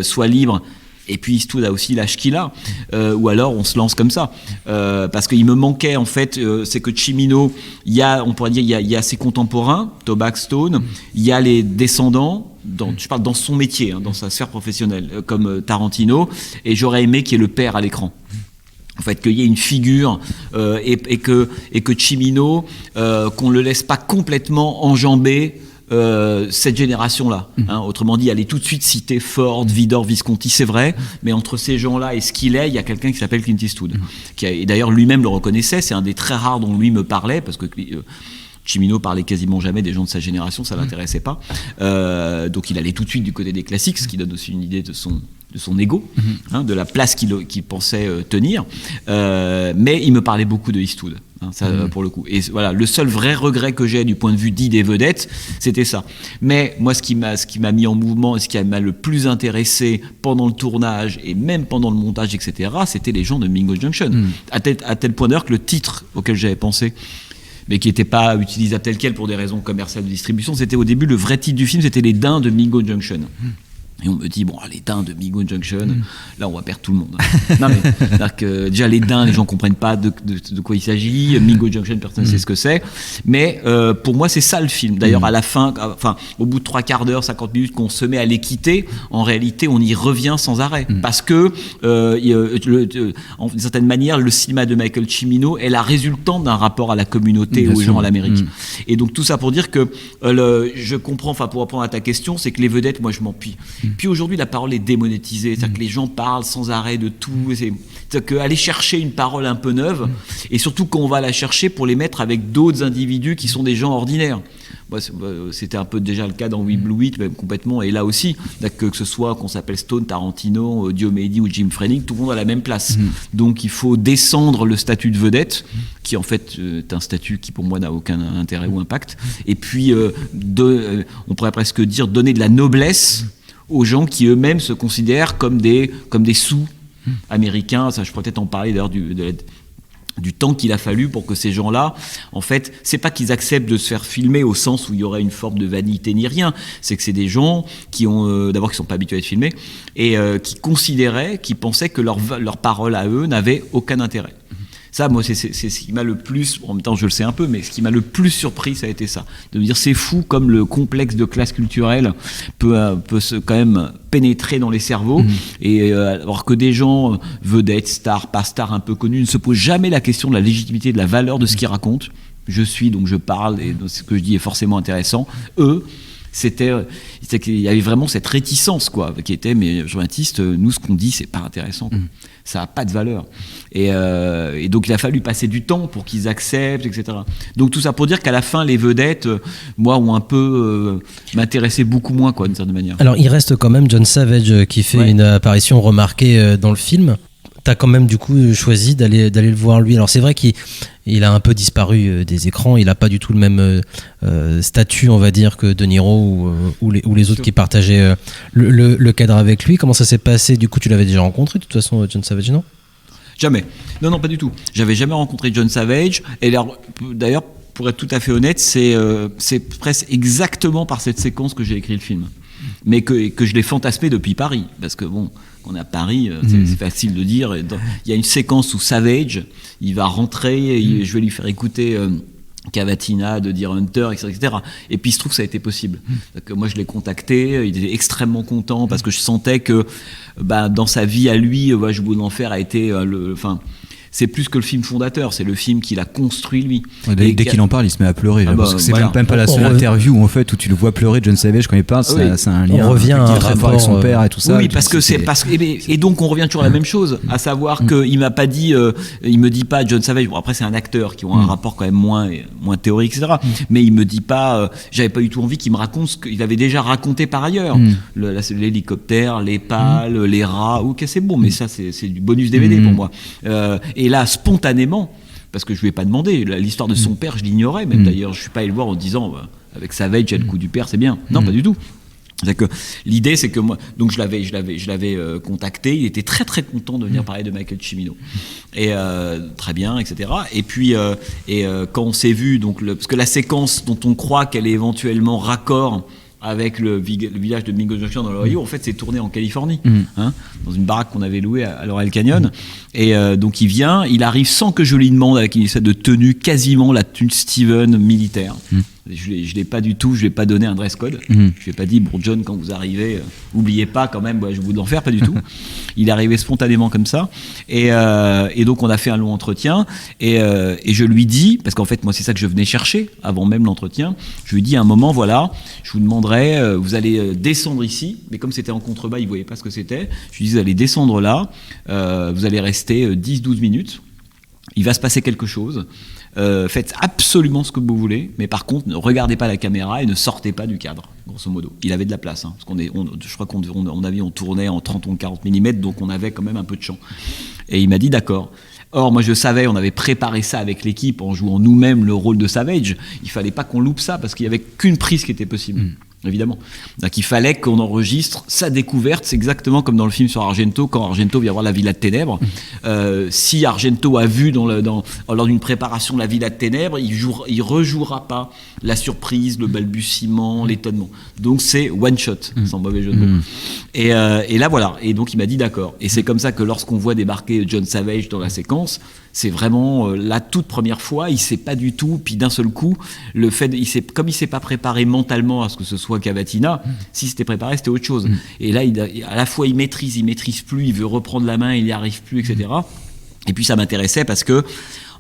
soit libre, et puis Eastwood a aussi l'âge qu'il a, ou alors on se lance comme ça, parce qu'il me manquait en fait, c'est que Cimino, on pourrait dire il y a ses contemporains, Toback, Stone, il y a les descendants, je parle dans son métier, dans sa sphère professionnelle, comme Tarantino, et j'aurais aimé qu'il y ait le père à l'écran. En fait, qu'il y ait une figure et que Cimino, qu'on le laisse pas complètement enjamber cette génération-là. Autrement dit, aller tout de suite citer Ford, Vidor, Visconti, c'est vrai, mais entre ces gens-là et ce qu'il est, il y a quelqu'un qui s'appelle Clint Eastwood. Et d'ailleurs, lui-même le reconnaissait, c'est un des très rares dont lui me parlait, parce que Cimino parlait quasiment jamais des gens de sa génération, ça l'intéressait pas. Donc il allait tout de suite du côté des classiques, ce qui donne aussi une idée de son ego, de la place qu'il pensait tenir. Mais il me parlait beaucoup de Eastwood, pour le coup. Et voilà, le seul vrai regret que j'ai du point de vue dit des vedettes, c'était ça. Mais moi, ce qui m'a mis en mouvement et ce qui m'a le plus intéressé pendant le tournage et même pendant le montage, etc., c'était les gens de Mingo Junction. À tel point d'ailleurs que le titre auquel j'avais pensé, mais qui n'était pas utilisable tel quel pour des raisons commerciales de distribution, c'était au début, le vrai titre du film, c'était Les Daims de Mingo Junction. Et on me dit, bon, les Daims de Mingo Junction, là on va perdre tout le monde. Non mais, c'est-à-dire que déjà les Daims, les gens comprennent pas de quoi il s'agit. Mingo Junction, personne ne sait ce que c'est. Mais pour moi, c'est ça le film. D'ailleurs, à la fin, au bout de 3/4 d'heure, 50 minutes qu'on se met à les quitter, en réalité, on y revient sans arrêt. Parce que, d'une certaine manière, le cinéma de Michael Cimino est la résultante d'un rapport à la communauté, aux gens à l'Amérique. Et donc tout ça pour dire que je comprends, pour répondre à ta question, c'est que les vedettes, moi je m'en pille. Puis aujourd'hui, la parole est démonétisée, c'est-à-dire que les gens parlent sans arrêt de tout. C'est-à-dire qu'aller chercher une parole un peu neuve, et surtout quand on va la chercher pour les mettre avec d'autres individus qui sont des gens ordinaires. Moi, c'était un peu déjà le cas dans We Blew It, même complètement, et là aussi, que ce soit qu'on s'appelle Stone, Tarantino, Diomedi ou Jim Frenning, tout le monde a la même place. Donc il faut descendre le statut de vedette, qui en fait est un statut qui pour moi n'a aucun intérêt ou impact, et puis on pourrait presque dire donner de la noblesse aux gens qui eux-mêmes se considèrent comme des sous américains. Ça, je pourrais peut-être en parler d'ailleurs du temps qu'il a fallu pour que ces gens-là, en fait, c'est pas qu'ils acceptent de se faire filmer au sens où il y aurait une forme de vanité ni rien, c'est que c'est des gens qui ont, d'abord qui sont pas habitués à être filmés, et qui pensaient que leur parole à eux n'avait aucun intérêt. Ça, moi, c'est ce qui m'a le plus, en même temps je le sais un peu, mais ce qui m'a le plus surpris, ça a été ça. De me dire, c'est fou comme le complexe de classe culturelle peut quand même pénétrer dans les cerveaux, et alors que des gens, vedettes, stars, pas stars, un peu connus, ne se posent jamais la question de la légitimité, de la valeur de ce qu'ils racontent. Je suis, donc je parle, et ce que je dis est forcément intéressant. Eux, il y avait vraiment cette réticence, quoi, qui était, mais Jean-Baptiste, nous, ce qu'on dit, c'est pas intéressant, quoi. Ça n'a pas de valeur. Et donc, il a fallu passer du temps pour qu'ils acceptent, etc. Donc, tout ça pour dire qu'à la fin, les vedettes, moi, ont un peu m'intéressé beaucoup moins, quoi, d'une certaine manière. Alors, il reste quand même John Savage qui fait une apparition remarquée dans le film. T'as quand même du coup choisi d'aller le voir lui. Alors c'est vrai qu'il a un peu disparu des écrans, il a pas du tout le même statut, on va dire, que De Niro ou les autres qui partageaient le cadre avec lui. Comment ça s'est passé? Du coup, tu l'avais déjà rencontré de toute façon, John Savage, non? Jamais. Non, pas du tout. J'avais jamais rencontré John Savage. Et d'ailleurs, pour être tout à fait honnête, c'est presque exactement par cette séquence que j'ai écrit le film. Mais que je l'ai fantasmé depuis Paris, parce que bon, on est à Paris, c'est facile de dire. Il y a une séquence où Savage, il va rentrer, je vais lui faire écouter Cavatina de Deer Hunter, etc. Et puis il se trouve que ça a été possible. Donc, moi je l'ai contacté, il était extrêmement content parce que je sentais que dans sa vie à lui, Washwood l'enfer a été c'est plus que le film fondateur, c'est le film qu'il a construit lui. Dès qu'il en parle, il se met à pleurer. Parce que c'est même pas la seule interview en fait où tu le vois pleurer, John Savage, quand il parle. C'est un lien. On revient à un rapport avec son père et tout ça. Oui, parce que et donc on revient toujours à la même chose, à savoir qu'il m'a pas dit, il me dit pas John Savage. Bon, après c'est un acteur qui ont un rapport quand même moins théorique, etc. Mais il me dit pas, j'avais pas du tout envie qu'il me raconte ce qu'il avait déjà raconté par ailleurs. L'hélicoptère, les pales, les rats, ok, c'est bon, mais ça c'est du bonus DVD pour moi. Et là, spontanément, parce que je lui ai pas demandé, l'histoire de son père, je l'ignorais, même d'ailleurs, je suis pas allé le voir en disant, avec Savage, il y a le coup du père, c'est bien. Non, pas du tout. C'est-à-dire que l'idée, c'est que moi, donc je l'avais contacté, il était très très content de venir parler de Michael Cimino, et très bien, etc. Et puis quand on s'est vu, donc parce que la séquence dont on croit qu'elle est éventuellement raccord avec le village de Mingo Junction dans l'Ohio, en fait c'est tourné en Californie, dans une baraque qu'on avait louée à Laurel Canyon. Et donc il vient, il arrive sans que je lui demande, avec une espèce de tenue quasiment la tenue Steven militaire. Je l'ai pas du tout, je lui ai pas donné un dress code. Je lui ai pas dit, bon John, quand vous arrivez, oubliez pas quand même, je vous d'en faire, pas du tout. Il est arrivé spontanément comme ça. Et donc on a fait un long entretien. Et je lui dis, parce qu'en fait moi c'est ça que je venais chercher avant même l'entretien, je lui dis à un moment, voilà, je vous demanderai, vous allez descendre ici, mais comme c'était en contrebas, il voyait pas ce que c'était. Je lui dis, vous allez descendre là, vous allez rester 10-12 minutes. Il va se passer quelque chose. Faites absolument ce que vous voulez, mais par contre, ne regardez pas la caméra et ne sortez pas du cadre, grosso modo. Il avait de la place, parce je crois qu'on tournait en 30 ou 40 mm, donc on avait quand même un peu de champ. Et il m'a dit d'accord. Or, moi je savais, on avait préparé ça avec l'équipe en jouant nous-mêmes le rôle de Savage. Il fallait pas qu'on loupe ça, parce qu'il y avait qu'une prise qui était possible. Évidemment. Donc il fallait qu'on enregistre sa découverte. C'est exactement comme dans le film sur Argento, quand Argento vient voir La Villa de Ténèbres. Si Argento a vu lors d'une préparation de La Villa de Ténèbres, il rejouera pas la surprise, le balbutiement, l'étonnement. Donc c'est one shot, sans mauvais jeu de mots. Et là voilà. Et donc il m'a dit d'accord. Et c'est comme ça que lorsqu'on voit débarquer John Savage dans la séquence, c'est vraiment la toute première fois, il sait pas du tout, puis d'un seul coup, comme il s'est pas préparé mentalement à ce que ce soit Cavatina, si c'était préparé, c'était autre chose. Et là, à la fois il maîtrise plus, il veut reprendre la main, il n'y arrive plus, etc. Et puis ça m'intéressait parce que,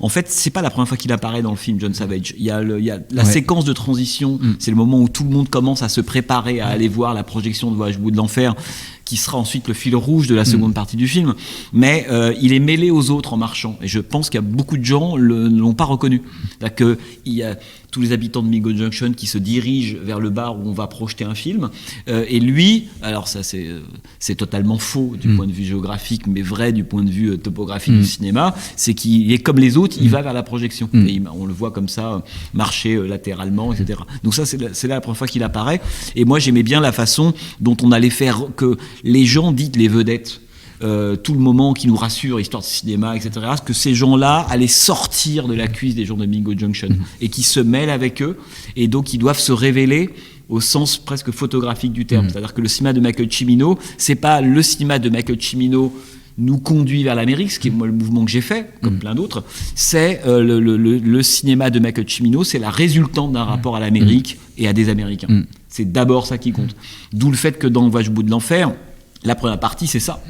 en fait, c'est pas la première fois qu'il apparaît dans le film, John Savage. Il y a la séquence de transition, c'est le moment où tout le monde commence à se préparer à aller voir la projection de Voyage au bout de l'enfer, qui sera ensuite le fil rouge de la seconde partie du film. Mais il est mêlé aux autres en marchant. Et je pense qu'il y a beaucoup de gens ne l'ont pas reconnu. C'est-à-dire qu'il y a tous les habitants de Mingo Junction qui se dirigent vers le bar où on va projeter un film. Et lui, alors ça c'est totalement faux du point de vue géographique, mais vrai du point de vue topographique du cinéma, c'est qu'il est comme les autres, il va vers la projection. Et on le voit comme ça, marcher latéralement, etc. Donc ça, c'est là la première fois qu'il apparaît. Et moi, j'aimais bien la façon dont on allait faire que les gens, dites les vedettes, tout le moment qui nous rassure, histoire de cinéma, etc., que ces gens-là allaient sortir de la cuisse des gens de Mingo Junction et qui se mêlent avec eux, et donc ils doivent se révéler au sens presque photographique du terme. C'est-à-dire que le cinéma de Michael Cimino, c'est pas le cinéma de Michael Cimino nous conduit vers l'Amérique, ce qui est moi le mouvement que j'ai fait, comme plein d'autres, c'est le cinéma de Michael Cimino, c'est la résultante d'un rapport à l'Amérique et à des Américains. C'est d'abord ça qui compte. D'où le fait que dans Voyage au bout de l'enfer, la première partie, c'est ça.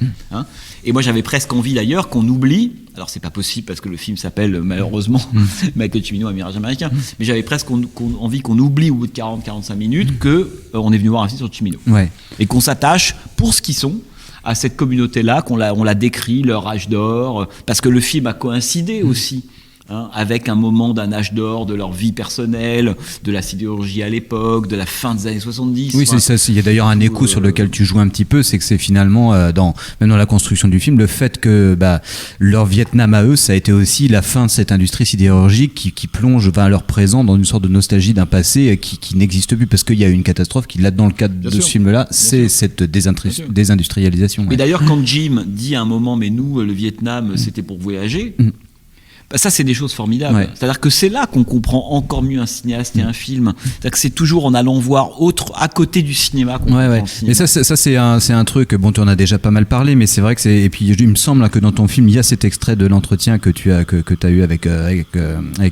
Et moi, j'avais presque envie d'ailleurs qu'on oublie, alors c'est pas possible parce que le film s'appelle malheureusement Michael Cimino, Un mirage américain, mais j'avais presque envie qu'on oublie au bout de 40-45 minutes qu'on est venu voir un film sur Cimino. Et qu'on s'attache pour ce qu'ils sont à cette communauté-là, on l'a décrit, leur âge d'or, parce que le film a coïncidé aussi avec un moment d'un âge d'or de leur vie personnelle, de la sidérurgie à l'époque, de la fin des années 70. Oui, c'est ça. Il y a d'ailleurs un écho sur lequel tu joues un petit peu, c'est que c'est finalement, même dans la construction du film, le fait que leur Vietnam à eux, ça a été aussi la fin de cette industrie sidérurgique qui plonge leur présent dans une sorte de nostalgie d'un passé qui n'existe plus, parce qu'il y a eu une catastrophe qui, là, dans le cadre de ce film-là, c'est cette désindustrialisation. Mais d'ailleurs, quand Jim dit à un moment, mais nous, le Vietnam, c'était pour voyager... Bah ça, c'est des choses formidables. Ouais. C'est-à-dire que c'est là qu'on comprend encore mieux un cinéaste et un film. C'est-à-dire que c'est toujours en allant voir autre à côté du cinéma qu'on comprend le cinéma. Mais ça c'est un truc. Bon, tu en as déjà pas mal parlé, mais c'est vrai que c'est. Et puis il me semble que dans ton film, il y a cet extrait de l'entretien que tu as eu avec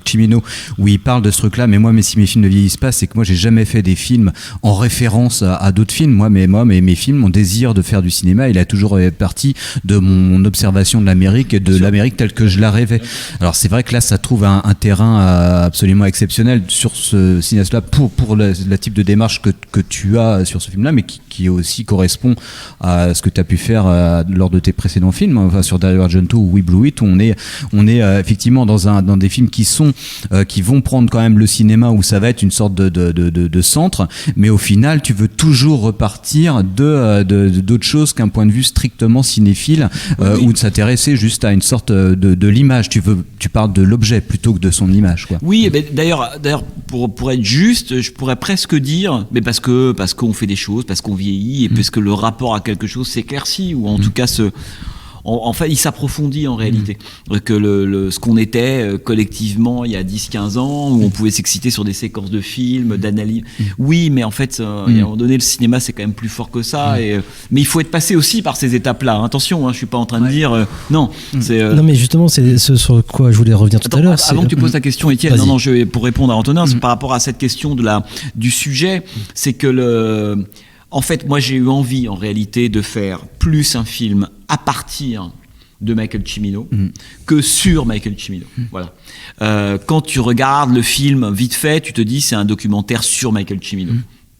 Cimino, où il parle de ce truc-là. Mais moi, si mes films ne vieillissent pas, c'est que moi, j'ai jamais fait des films en référence à d'autres films. Moi, mes films, mon désir de faire du cinéma, il a toujours parti de mon observation de l'Amérique et de l'Amérique telle que je la rêvais. Alors c'est vrai que là ça trouve un terrain absolument exceptionnel sur ce cinéaste-là pour le type de démarche que tu as sur ce film-là, mais qui aussi correspond à ce que tu as pu faire lors de tes précédents films, enfin, sur Dario Argento ou We Blue It, où on est effectivement dans des films qui vont prendre quand même le cinéma, où ça va être une sorte de centre, mais au final tu veux toujours repartir d'autre chose qu'un point de vue strictement cinéphile, ou de s'intéresser juste à une sorte de l'image. Tu parles de l'objet plutôt que de son image, quoi. Oui, mais d'ailleurs, pour être juste, je pourrais presque dire, mais parce qu'on fait des choses, parce qu'on vieillit, et parce que le rapport à quelque chose s'éclaircit, ou en tout cas en fait, il s'approfondit en réalité. Que ce qu'on était collectivement il y a 10-15 ans, où on pouvait s'exciter sur des séquences de films, d'analyse. Oui, mais en fait, à un moment donné, le cinéma, c'est quand même plus fort que ça. Mais il faut être passé aussi par ces étapes-là. Attention, je suis pas en train de dire... non, non, mais justement, c'est ce sur quoi je voulais revenir tout à l'heure. Avant que tu poses ta question, Étienne, pour répondre à Antonin, c'est par rapport à cette question du sujet, c'est que en fait, moi, j'ai eu envie, en réalité, de faire plus un film à partir de Michael Cimino que sur Michael Cimino. Voilà. Quand tu regardes le film vite fait, tu te dis c'est un documentaire sur Michael Cimino.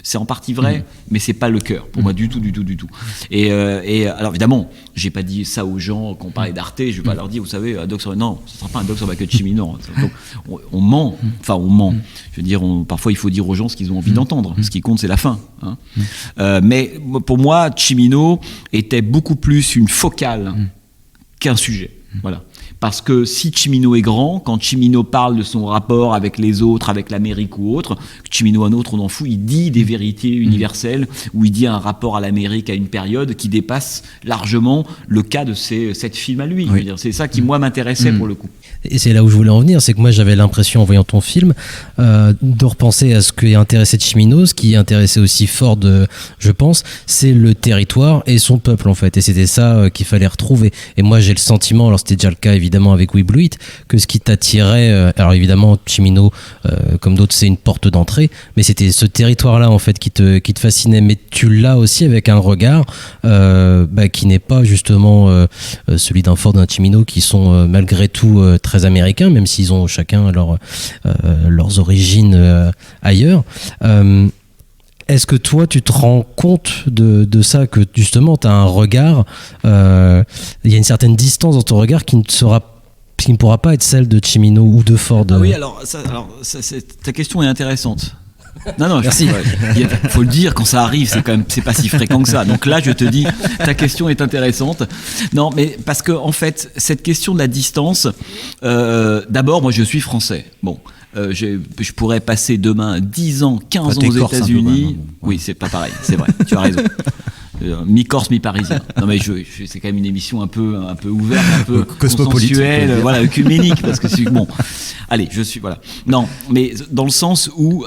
C'est en partie vrai, mais c'est pas le cœur pour moi du tout. Et alors évidemment, j'ai pas dit ça aux gens quand on parlait d'Arte. Je vais pas leur dire, vous savez, un doc sur... Non, ce sera pas un doc sur Michael Cimino. On ment. Enfin, on ment. Je veux dire, parfois il faut dire aux gens ce qu'ils ont envie d'entendre. Ce qui compte, c'est la fin. Mais pour moi, Cimino était beaucoup plus une focale qu'un sujet. Voilà. Parce que si Cimino est grand, quand Cimino parle de son rapport avec les autres, avec l'Amérique ou autre, Cimino un autre, on en fout, il dit des vérités universelles, ou il dit un rapport à l'Amérique à une période qui dépasse largement le cas de cette film à lui. Je veux dire, c'est ça qui, moi, m'intéressait pour le coup. Et c'est là où je voulais en venir, c'est que moi j'avais l'impression en voyant ton film de repenser à ce qui intéressait Cimino, ce qui intéressait aussi Ford, je pense, c'est le territoire et son peuple en fait, et c'était ça qu'il fallait retrouver. Et moi j'ai le sentiment, alors c'était déjà le cas évidemment avec We Blue It, que ce qui t'attirait, alors évidemment Cimino comme d'autres c'est une porte d'entrée, mais c'était ce territoire là en fait qui te fascinait, mais tu l'as aussi avec un regard qui n'est pas justement celui d'un Ford, d'un Cimino, qui sont malgré tout très américains, même s'ils ont chacun leurs origines ailleurs. Est-ce que toi, tu te rends compte de ça, que justement, tu as un regard, il y a une certaine distance dans ton regard qui ne pourra pas être celle de Cimino ou de Ford? Ah oui, alors ta question est intéressante. Non, merci. Il faut le dire, quand ça arrive, c'est pas si fréquent que ça. Donc là, je te dis, ta question est intéressante. Non, mais parce que en fait, cette question de la distance, d'abord, moi, je suis français. Bon. Je pourrais passer demain 10 ans, 15 ans aux États-Unis. Oui, c'est pas pareil, c'est vrai, tu as raison. Mi-corse, mi-parisien. Non mais c'est quand même une émission un peu ouverte, un peu consensuelle, voilà, œcuménique, parce que c'est bon. Allez, voilà. Non, mais dans le sens où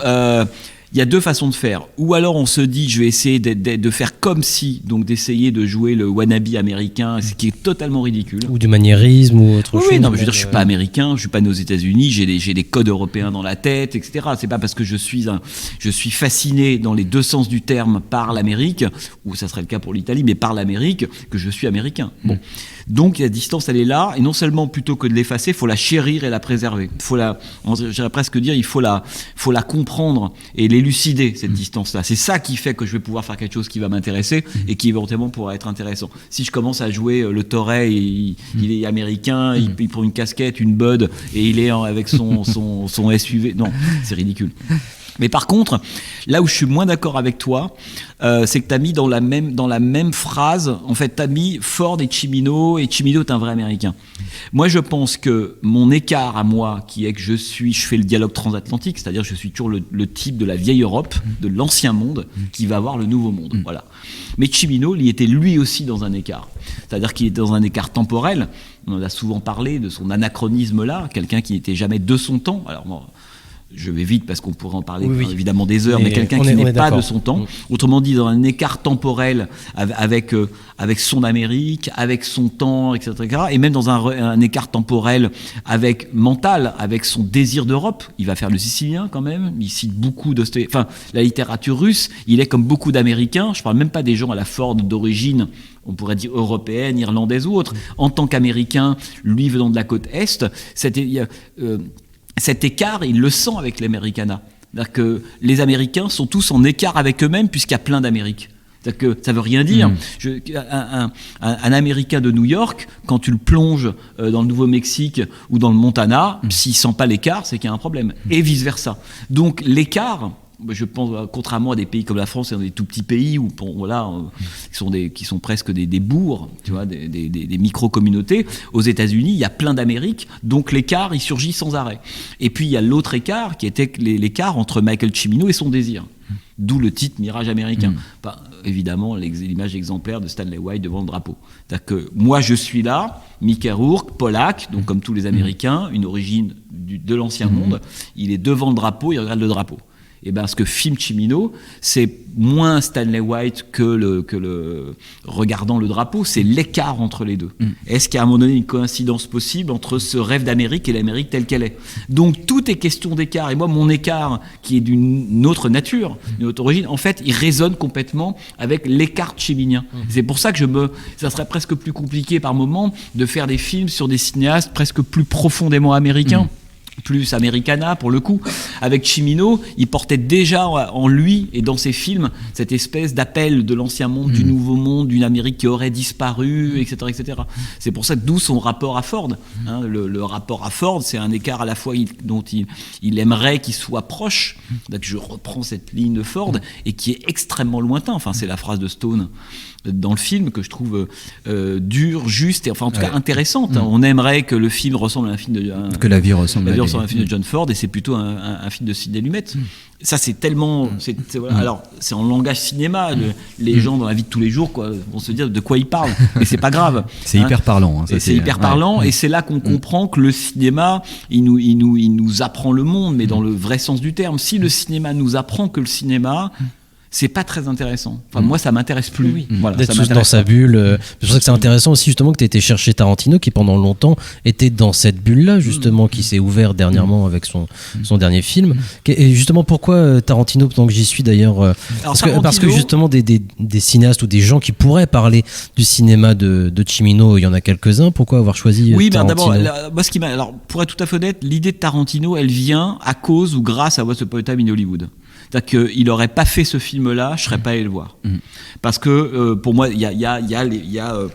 il y a deux façons de faire. Ou alors on se dit, je vais essayer de faire comme si, donc d'essayer de jouer le wannabe américain, ce qui est totalement ridicule. Ou du maniérisme ou autre chose. Oui, non, mais je veux dire, je suis pas américain, je suis pas né aux États-Unis, j'ai des codes européens dans la tête, etc. C'est pas parce que je suis fasciné dans les deux sens du terme par l'Amérique, ou ça serait le cas pour l'Italie, mais par l'Amérique, que je suis américain. Bon. Donc la distance, elle est là, et non seulement plutôt que de l'effacer, il faut la chérir et la préserver. J'irais presque dire, il faut la comprendre et l'élucider, cette distance-là. C'est ça qui fait que je vais pouvoir faire quelque chose qui va m'intéresser et qui éventuellement pourra être intéressant. Si je commence à jouer le Torret, il est américain, il prend une casquette, une Bud, et il est avec son SUV, non, c'est ridicule. Mais par contre, là où je suis moins d'accord avec toi, c'est que tu as mis dans la même phrase, en fait, tu as mis Ford et Cimino est un vrai Américain. Moi, je pense que mon écart à moi, qui est que je fais le dialogue transatlantique, c'est-à-dire que je suis toujours le type de la vieille Europe, de l'ancien monde, qui va voir le nouveau monde. Voilà. Mais Cimino, il était lui aussi dans un écart. C'est-à-dire qu'il était dans un écart temporel. On en a souvent parlé de son anachronisme-là, quelqu'un qui n'était jamais de son temps. Alors, je vais vite parce qu'on pourrait en parler évidemment des heures, mais quelqu'un qui n'est pas de son temps. Autrement dit, dans un écart temporel avec son Amérique, avec son temps, etc. Et même dans un écart temporel mental, avec son désir d'Europe. Il va faire le Sicilien quand même. Il cite beaucoup la littérature russe. Il est comme beaucoup d'Américains. Je ne parle même pas des gens à la Ford d'origine, on pourrait dire européenne, irlandaise ou autre. En tant qu'Américain, lui venant de la côte Est, cet écart, il le sent avec l'Americana. C'est-à-dire que les Américains sont tous en écart avec eux-mêmes puisqu'il y a plein d'Amériques. C'est-à-dire que ça ne veut rien dire. Un Américain de New York, quand tu le plonges dans le Nouveau-Mexique ou dans le Montana, s'il ne sent pas l'écart, c'est qu'il y a un problème. Et vice-versa. Donc l'écart... Je pense, contrairement à des pays comme la France, dans des tout petits pays où, qui sont presque des bourgs, tu vois, des micro-communautés. Aux États-Unis, il y a plein d'Amériques, donc l'écart, il surgit sans arrêt. Et puis il y a l'autre écart, qui était l'écart entre Michael Cimino et son désir. D'où le titre Mirage américain. Évidemment, l'image exemplaire de Stanley White devant le drapeau. C'est-à-dire que moi, je suis là, Mickey Rourke, polac, donc comme tous les Américains, une origine de l'ancien monde. Il est devant le drapeau, il regarde le drapeau. Et ce que filme Cimino, c'est moins Stanley White que le regardant le drapeau, c'est l'écart entre les deux. Est-ce qu'il y a à un moment donné une coïncidence possible entre ce rêve d'Amérique et l'Amérique telle qu'elle est? Donc tout est question d'écart. Et moi, mon écart, qui est d'une autre nature, d'une autre origine, en fait, il résonne complètement avec l'écart ciminien. C'est pour ça que ça serait presque plus compliqué par moment de faire des films sur des cinéastes presque plus profondément américains. Plus Americana pour le coup. Avec Cimino, il portait déjà en lui et dans ses films cette espèce d'appel de l'ancien monde, du nouveau monde, d'une Amérique qui aurait disparu, etc., etc. C'est pour ça que d'où son rapport à Ford. Le rapport à Ford, c'est un écart à la fois dont il aimerait qu'il soit proche. Donc je reprends cette ligne de Ford et qui est extrêmement lointain. Enfin, c'est la phrase de Stone dans le film que je trouve dure, juste et en tout cas intéressante. On aimerait que le film ressemble à un film que la vie ressemble à un film de John Ford et c'est plutôt un film de Sidney Lumet. Ça c'est tellement alors c'est en langage cinéma, les gens dans la vie de tous les jours vont se dire de quoi ils parlent, mais c'est pas grave. C'est hyper parlant. C'est hyper parlant et c'est là qu'on comprend que le cinéma il nous apprend le monde, mais dans le vrai sens du terme. Si le cinéma nous apprend que le cinéma c'est pas très intéressant. Enfin, moi, ça m'intéresse plus. Voilà, d'être tous dans sa bulle. C'est pour ça que c'est intéressant aussi, justement, que tu été chercher Tarantino, qui pendant longtemps était dans cette bulle-là, justement, qui s'est ouvert dernièrement avec son dernier film. Et justement, pourquoi Tarantino, tant que j'y suis d'ailleurs parce que justement, des cinéastes ou des gens qui pourraient parler du cinéma de Cimino, il y en a quelques-uns. Pourquoi avoir choisi Tarantino? D'abord, pour être tout à fait honnête, l'idée de Tarantino, elle vient à cause ou grâce à Once Upon a Time in Hollywood. C'est-à-dire qu'il n'aurait pas fait ce film-là, je ne serais pas allé le voir. Parce que pour moi, il y a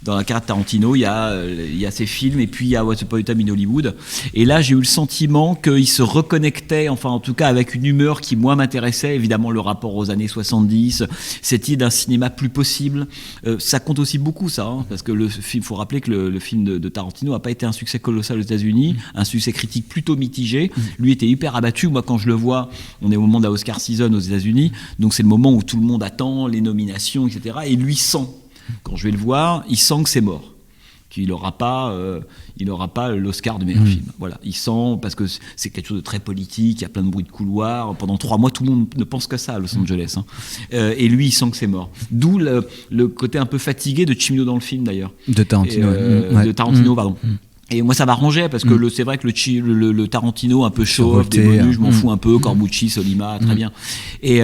dans la carte Tarantino, il y a ses films et puis il y a Once Upon a Time in Hollywood. Et là, j'ai eu le sentiment qu'il se reconnectait, enfin en tout cas avec une humeur qui moi m'intéressait, évidemment le rapport aux années 70, cette idée d'un cinéma plus possible. Ça compte aussi beaucoup ça, parce que le film, faut rappeler que le film de Tarantino n'a pas été un succès colossal aux États-Unis, un succès critique plutôt mitigé. Lui était hyper abattu. Moi, quand je le vois, on est au moment de la Oscar season aux États-Unis, donc c'est le moment où tout le monde attend les nominations, etc. Et lui sent. Quand je vais le voir, il sent que c'est mort, qu'il n'aura pas l'Oscar de meilleur film. Voilà, il sent, parce que c'est quelque chose de très politique, il y a plein de bruit de couloir. Pendant 3 mois, tout le monde ne pense que ça à Los Angeles. Et lui, il sent que c'est mort. D'où le côté un peu fatigué de Cimino dans le film, d'ailleurs. De Tarantino. De Tarantino, pardon. Et moi, ça m'arrangeait parce que c'est vrai que le Tarantino un peu show-off, des bonus, je m'en fous un peu, Corbucci, Solima, très bien. Et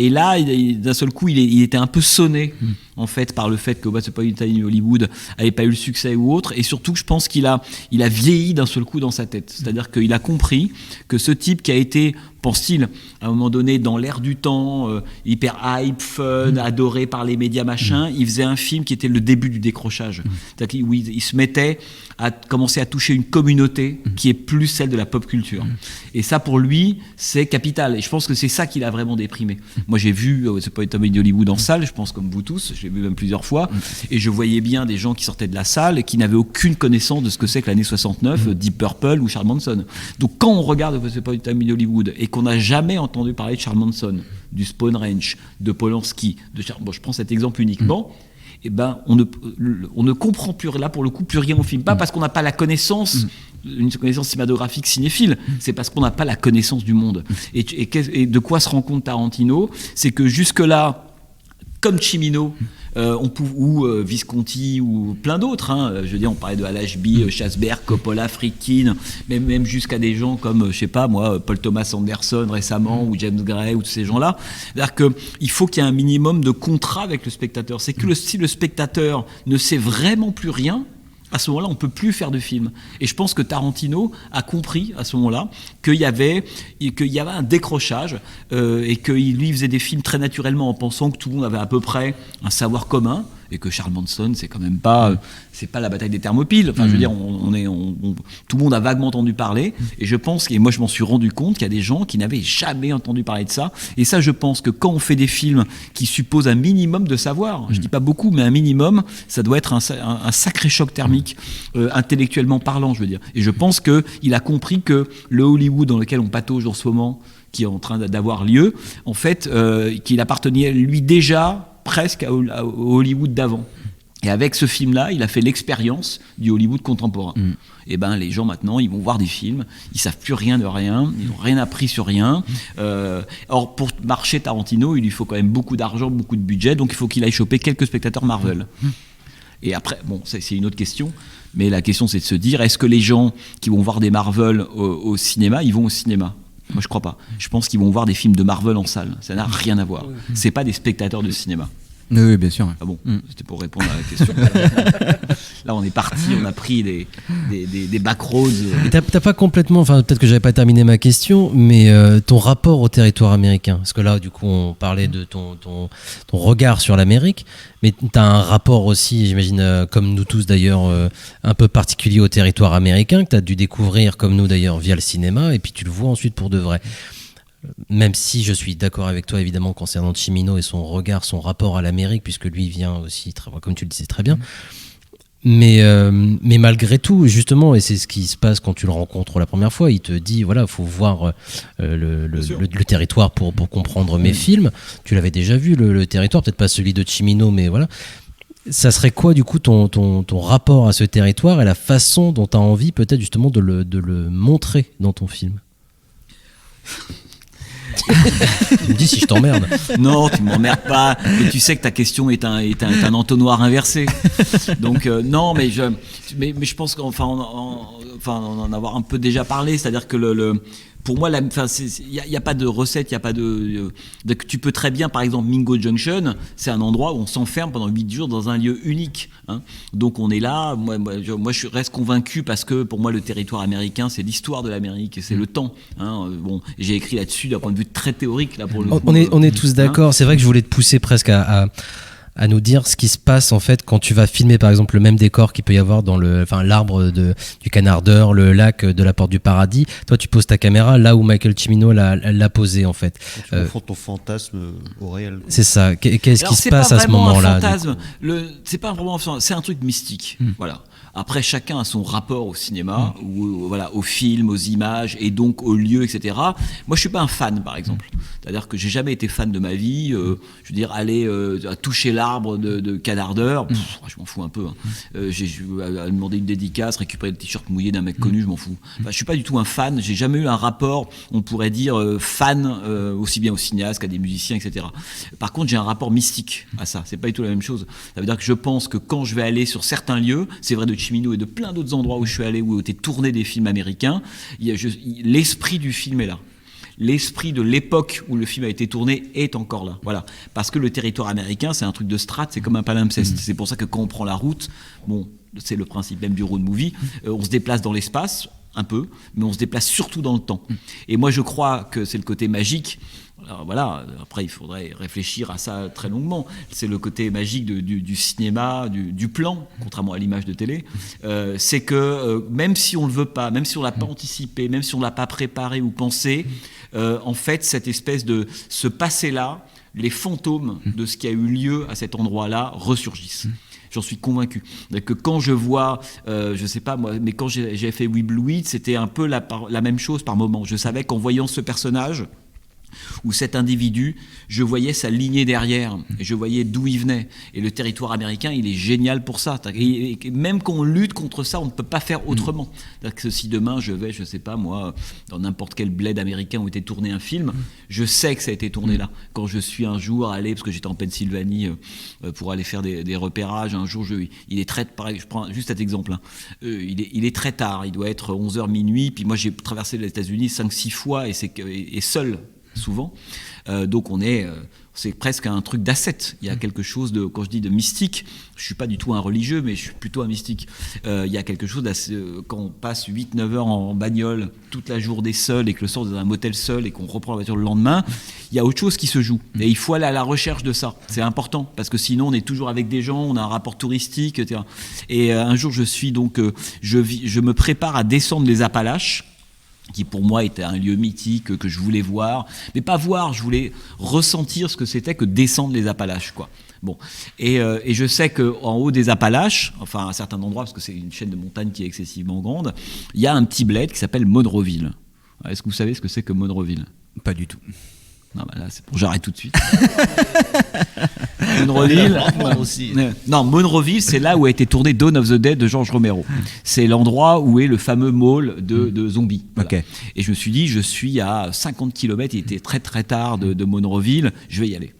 là, d'un seul coup, il était un peu sonné en fait par le fait que Once Upon a Time in Hollywood n'avait pas eu le succès ou autre, et surtout que je pense qu'il a vieilli d'un seul coup dans sa tête. C'est-à-dire qu'il a compris que ce type qui a été pense-t-il, à un moment donné, dans l'air du temps, hyper hype, fun, adoré par les médias, machin, il faisait un film qui était le début du décrochage. C'est-à-dire où il se mettait à commencer à toucher une communauté qui est plus celle de la pop culture. Et ça, pour lui, c'est capital. Et je pense que c'est ça qui l'a vraiment déprimé. Moi, j'ai vu c'est pas Tommy Hollywood en salle, je pense comme vous tous, je l'ai vu même plusieurs fois, et je voyais bien des gens qui sortaient de la salle et qui n'avaient aucune connaissance de ce que c'est que l'année 69, Deep Purple ou Charles Manson. Donc quand on regarde c'est pas Tommy Hollywood et qu'on n'a jamais entendu parler de Charles Manson, du Spawn Ranch, de Polanski, bon, je prends cet exemple uniquement, eh ben, on ne comprend plus, là pour le coup, plus rien au film. Pas parce qu'on n'a pas la connaissance, une connaissance cinématographique cinéphile, c'est parce qu'on n'a pas la connaissance du monde. Et de quoi se rend compte Tarantino? C'est que jusque-là, comme Cimino, ou Visconti, ou plein d'autres, je veux dire, on parlait de Al Ashby, Chasberg, Coppola, Friedkin, même jusqu'à des gens comme, je sais pas moi, Paul Thomas Anderson récemment, ou James Gray, ou tous ces gens-là. C'est-à-dire qu'il faut qu'il y ait un minimum de contrat avec le spectateur. C'est que si le spectateur ne sait vraiment plus rien, à ce moment-là, on ne peut plus faire de film. Et je pense que Tarantino a compris à ce moment-là qu'il y avait un décrochage et qu'il lui faisait des films très naturellement en pensant que tout le monde avait à peu près un savoir commun et que Charles Manson, c'est quand même pas, c'est pas la bataille des Thermopyles. Enfin, je veux dire, tout le monde a vaguement entendu parler. Et je pense, et moi je m'en suis rendu compte qu'il y a des gens qui n'avaient jamais entendu parler de ça. Et ça, je pense que quand on fait des films qui supposent un minimum de savoir, je dis pas beaucoup, mais un minimum, ça doit être un sacré choc thermique, intellectuellement parlant, je veux dire. Et je pense qu'il a compris que le Hollywood dans lequel on patauge en ce moment, qui est en train d'avoir lieu, en fait, qu'il appartenait lui déjà presque au Hollywood d'avant. Et avec ce film-là, il a fait l'expérience du Hollywood contemporain. Et ben les gens maintenant, ils vont voir des films, ils savent plus rien de rien, ils n'ont rien appris sur rien. Or, pour marcher Tarantino, il lui faut quand même beaucoup d'argent, beaucoup de budget, donc il faut qu'il aille choper quelques spectateurs Marvel. Et après, bon, c'est une autre question, mais la question c'est de se dire, est-ce que les gens qui vont voir des Marvel au cinéma, ils vont au cinéma ? Moi, je crois pas. Je pense qu'ils vont voir des films de Marvel en salle. Ça n'a rien à voir. C'est pas des spectateurs de cinéma. Oui, bien sûr. Ah bon, c'était pour répondre à la question. Là, on est parti, on a pris des back roads. Et t'as pas complètement, enfin peut-être que j'avais pas terminé ma question, mais ton rapport au territoire américain, parce que là, du coup, on parlait de ton regard sur l'Amérique, mais t'as un rapport aussi, j'imagine, comme nous tous d'ailleurs, un peu particulier au territoire américain, que t'as dû découvrir, comme nous d'ailleurs, via le cinéma, et puis tu le vois ensuite pour de vrai. Même si je suis d'accord avec toi évidemment concernant Cimino et son regard, son rapport à l'Amérique, puisque lui vient aussi, comme tu le disais très bien, mais malgré tout justement, et c'est ce qui se passe quand tu le rencontres la première fois, il te dit voilà, faut voir le territoire pour comprendre mes films. Tu l'avais déjà vu le territoire, peut-être pas celui de Cimino, mais voilà. Ça serait quoi du coup ton rapport à ce territoire et la façon dont tu as envie peut-être justement de le montrer dans ton film? Tu me dis si je t'emmerde. Non, tu m'emmerdes pas. Mais tu sais que ta question est un entonnoir inversé. Donc non, mais je pense qu'enfin en avoir un peu déjà parlé, c'est-à-dire que pour moi, il n'y a pas de recette, il n'y a pas tu peux très bien, par exemple, Mingo Junction, c'est un endroit où on s'enferme pendant 8 jours dans un lieu unique. Donc on est là, moi je reste convaincu parce que pour moi le territoire américain, c'est l'histoire de l'Amérique et c'est le temps. Bon, j'ai écrit là-dessus d'un point de vue très théorique. Là, pour le coup, on est tous d'accord, c'est vrai que je voulais te pousser presque à nous dire ce qui se passe en fait quand tu vas filmer par exemple le même décor qu'il peut y avoir dans l'arbre du canardeur, le lac de la Porte du Paradis. Toi tu poses ta caméra là où Michael Cimino l'a posé en fait. Tu confonds ton fantasme au réel. C'est ça. Qu'est-ce qui se passe à ce moment-là? C'est pas vraiment un fantasme, c'est un truc mystique. Voilà. Après, chacun a son rapport au cinéma, ou voilà, au film, aux images, et donc aux lieux, etc. Moi, je suis pas un fan, par exemple. C'est-à-dire que j'ai jamais été fan de ma vie. Je veux dire, aller à toucher l'arbre de canardeur, je m'en fous un peu. J'ai à demander une dédicace, récupérer le t-shirt mouillé d'un mec connu, je m'en fous. Enfin, je suis pas du tout un fan. J'ai jamais eu un rapport, on pourrait dire, fan, aussi bien aux cinéastes qu'à des musiciens, etc. Par contre, j'ai un rapport mystique à ça. C'est pas du tout la même chose. Ça veut dire que je pense que quand je vais aller sur certains lieux, c'est vrai de Cimino et de plein d'autres endroits où je suis allé, où étaient tournés des films américains, l'esprit du film est là. L'esprit de l'époque où le film a été tourné est encore là. Voilà. Parce que le territoire américain, c'est un truc de strat, c'est comme un palimpseste. C'est pour ça que quand on prend la route, bon, c'est le principe même du road movie, on se déplace dans l'espace, un peu, mais on se déplace surtout dans le temps. Et moi, je crois que c'est le côté magique. Alors voilà, après il faudrait réfléchir à ça très longuement. C'est le côté magique du cinéma, du plan, contrairement à l'image de télé. C'est que même si on ne le veut pas, même si on ne l'a pas anticipé, même si on ne l'a pas préparé ou pensé, en fait, cette espèce de ce passé-là, les fantômes de ce qui a eu lieu à cet endroit-là ressurgissent. J'en suis convaincu. Que quand je vois, je sais pas moi, mais quand j'ai fait We Blue It, c'était un peu la même chose par moment. Je savais qu'en voyant ce personnage, où cet individu, je voyais sa lignée derrière, et je voyais d'où il venait. Et le territoire américain, il est génial pour ça. Et même quand on lutte contre ça, on ne peut pas faire autrement. C'est-à-dire que si demain je vais, je sais pas moi, dans n'importe quel bled américain où était tourné un film, je sais que ça a été tourné là. Quand je suis un jour allé, parce que j'étais en Pennsylvanie pour aller faire des repérages, un jour, il est très, pareil, je prends juste cet exemple, hein, il est très tard, il doit être 11h minuit, puis moi j'ai traversé les États-Unis 5-6 fois et seul. Souvent, donc c'est presque un truc d'ascète. Il y a quelque chose de, quand je dis de mystique, je suis pas du tout un religieux, mais je suis plutôt un mystique. Il y a quelque chose d'assez, quand on passe 8-9 heures en bagnole toute la journée seul et que le soir dans un motel seul et qu'on reprend la voiture le lendemain, il y a autre chose qui se joue. Et il faut aller à la recherche de ça. C'est important parce que sinon on est toujours avec des gens, on a un rapport touristique, etc. Et un jour je me prépare à descendre les Appalaches, qui pour moi était un lieu mythique que je voulais voir, mais pas voir, je voulais ressentir ce que c'était que descendre les Appalaches, quoi. Bon, et je sais qu'en haut des Appalaches, enfin à un certain endroit, parce que c'est une chaîne de montagnes qui est excessivement grande, il y a un petit bled qui s'appelle Monroeville. Est-ce que vous savez ce que c'est que Monroeville ? Pas du tout. Non, bah là, c'est bon, j'arrête tout de suite. Monroeville, c'est là où a été tourné Dawn of the Dead de George Romero. C'est l'endroit où est le fameux mall de zombies. Voilà. Okay. Et je me suis dit, je suis à 50 km, il était très très tard de Monroeville, je vais y aller.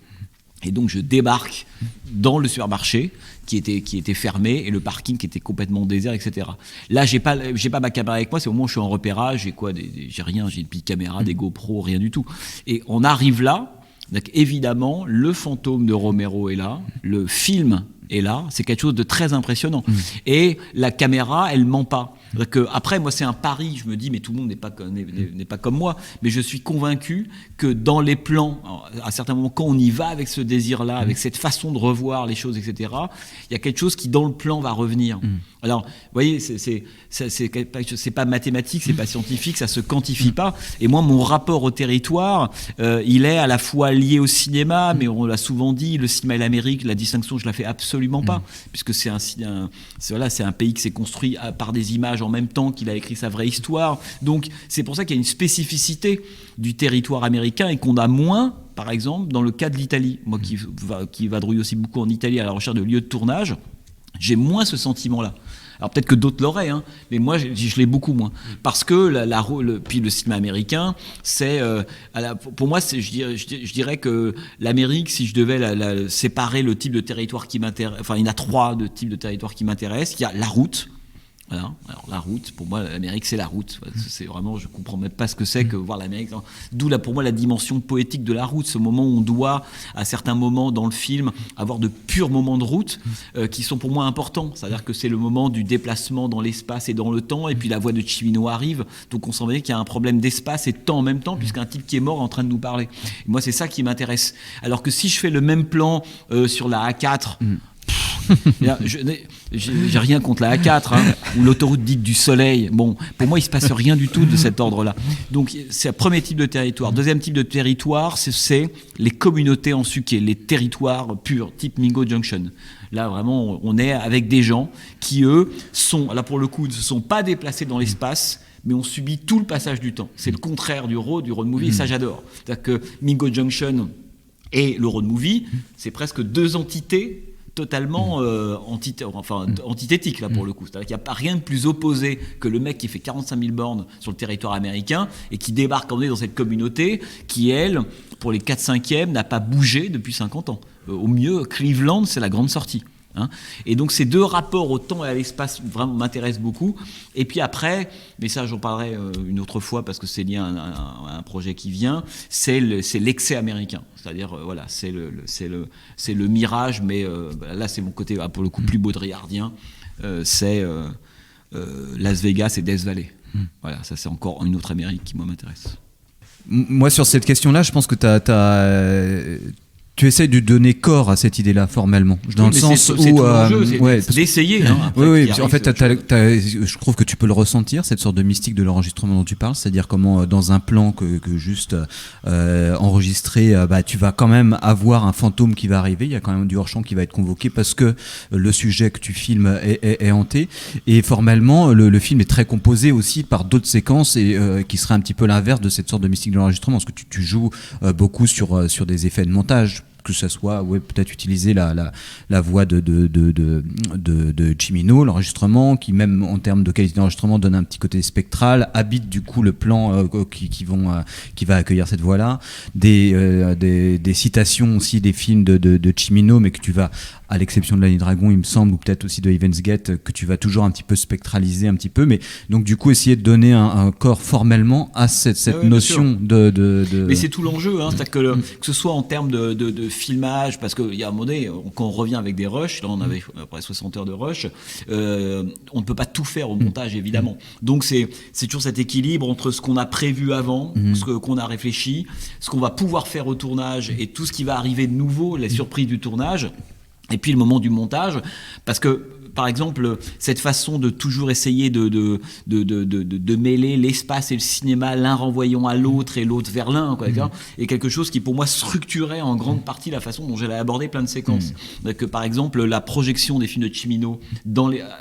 Et donc je débarque dans le supermarché qui était fermé et le parking qui était complètement désert, etc. Là, j'ai pas ma caméra avec moi, c'est au moment où je suis en repérage, j'ai rien, j'ai une petite caméra, des GoPro, rien du tout. Et on arrive là, donc évidemment, le fantôme de Romero est là, le film est là, c'est quelque chose de très impressionnant. Et la caméra, elle ment pas. Après, moi, c'est un pari. Je me dis, mais tout le monde n'est pas comme moi. Mais je suis convaincu que dans les plans, à certains moments, quand on y va avec ce désir-là, avec cette façon de revoir les choses, etc., il y a quelque chose qui, dans le plan, va revenir. Alors, vous voyez, c'est pas mathématique, c'est pas scientifique, ça se quantifie pas. Et moi, mon rapport au territoire, il est à la fois lié au cinéma, mais on l'a souvent dit, le cinéma et l'Amérique, la distinction, je la fais absolument pas, puisque c'est un pays qui s'est construit par des images en même temps qu'il a écrit sa vraie histoire. Donc c'est pour ça qu'il y a une spécificité du territoire américain et qu'on a moins, par exemple, dans le cas de l'Italie. Moi qui vadrouille aussi beaucoup en Italie à la recherche de lieux de tournage, j'ai moins ce sentiment-là. Alors peut-être que d'autres l'auraient, hein, mais moi je l'ai beaucoup moins. Parce que puis le cinéma américain, c'est pour moi, je dirais que l'Amérique, si je devais séparer le type de territoire qui m'intéresse, enfin il y en a 3 de types de territoires qui m'intéressent. Il y a la route. Voilà. Alors la route, pour moi, l'Amérique, c'est la route. C'est vraiment, je comprends même pas ce que c'est que voir l'Amérique. D'où pour moi la dimension poétique de la route, ce moment où on doit, à certains moments dans le film, avoir de purs moments de route qui sont pour moi importants. C'est-à-dire que c'est le moment du déplacement dans l'espace et dans le temps, et puis la voix de Cimino arrive, donc on sent bien qu'il y a un problème d'espace et de temps en même temps, puisqu'un type qui est mort est en train de nous parler. Et moi, c'est ça qui m'intéresse. Alors que si je fais le même plan sur la A4, j'ai rien contre la A4 ou l'autoroute dite du soleil. Bon, pour moi il se passe rien du tout de cet ordre-là. Donc c'est un premier type de territoire. Deuxième type de territoire, c'est les communautés en suquet, les territoires purs, type Mingo Junction. Là vraiment on est avec des gens qui eux sont, là pour le coup, ne se sont pas déplacés dans l'espace, mais on subit tout le passage du temps. C'est le contraire du road movie, et ça j'adore. C'est-à-dire que Mingo Junction et le road movie, c'est presque 2 entités totalement antithétique là pour le coup. C'est-à-dire qu'il n'y a pas rien de plus opposé que le mec qui fait 45 000 bornes sur le territoire américain et qui débarque dans cette communauté qui, elle, pour les 4/5e, n'a pas bougé depuis 50 ans. Au mieux, Cleveland, c'est la grande sortie. Et donc ces 2 rapports au temps et à l'espace vraiment m'intéressent beaucoup. Et puis après, mais ça j'en parlerai une autre fois parce que c'est lié à un projet qui vient, c'est l'excès américain. C'est-à-dire voilà, c'est le mirage, mais là c'est mon côté pour le coup plus baudrillardien. C'est Las Vegas et Death Valley. Voilà, ça c'est encore une autre Amérique qui moi m'intéresse. Moi, sur cette question-là, je pense que tu essayes de donner corps à cette idée-là formellement, dans le sens où c'est tout l'enjeu, c'est d'essayer. Oui, en fait, je trouve que tu peux le ressentir, cette sorte de mystique de l'enregistrement dont tu parles, c'est-à-dire comment dans un plan que juste enregistré, tu vas quand même avoir un fantôme qui va arriver, il y a quand même du hors-champ qui va être convoqué parce que le sujet que tu filmes est hanté, et formellement le film est très composé aussi par d'autres séquences et qui serait un petit peu l'inverse de cette sorte de mystique de l'enregistrement, parce que tu joues beaucoup sur des effets de montage, que ça soit peut-être utiliser la voix de Cimino, l'enregistrement, qui même en termes de qualité d'enregistrement donne un petit côté spectral, habite du coup le plan qui va accueillir cette voix-là, des citations aussi des films de Cimino, mais que tu vas, à l'exception de L'Année Dragon, il me semble, ou peut-être aussi de Heaven's Gate, que tu vas toujours un petit peu spectraliser un petit peu, mais donc du coup essayer de donner un corps formellement à cette notion de... Mais c'est tout l'enjeu, c'est-à-dire que ce soit en termes de filmage, parce qu'il y a un moment donné, quand on revient avec des rushs, là on avait après 60 heures de rush, on ne peut pas tout faire au montage évidemment. Donc c'est toujours cet équilibre entre ce qu'on a prévu avant, ce qu'on a réfléchi, ce qu'on va pouvoir faire au tournage et tout ce qui va arriver de nouveau, les surprises du tournage, et puis le moment du montage, parce que par exemple, cette façon de toujours essayer de mêler l'espace et le cinéma, l'un renvoyant à l'autre et l'autre vers l'un, est quelque chose qui, pour moi, structurait en grande partie la façon dont j'allais aborder plein de séquences. Que, par exemple, la projection des films de Cimino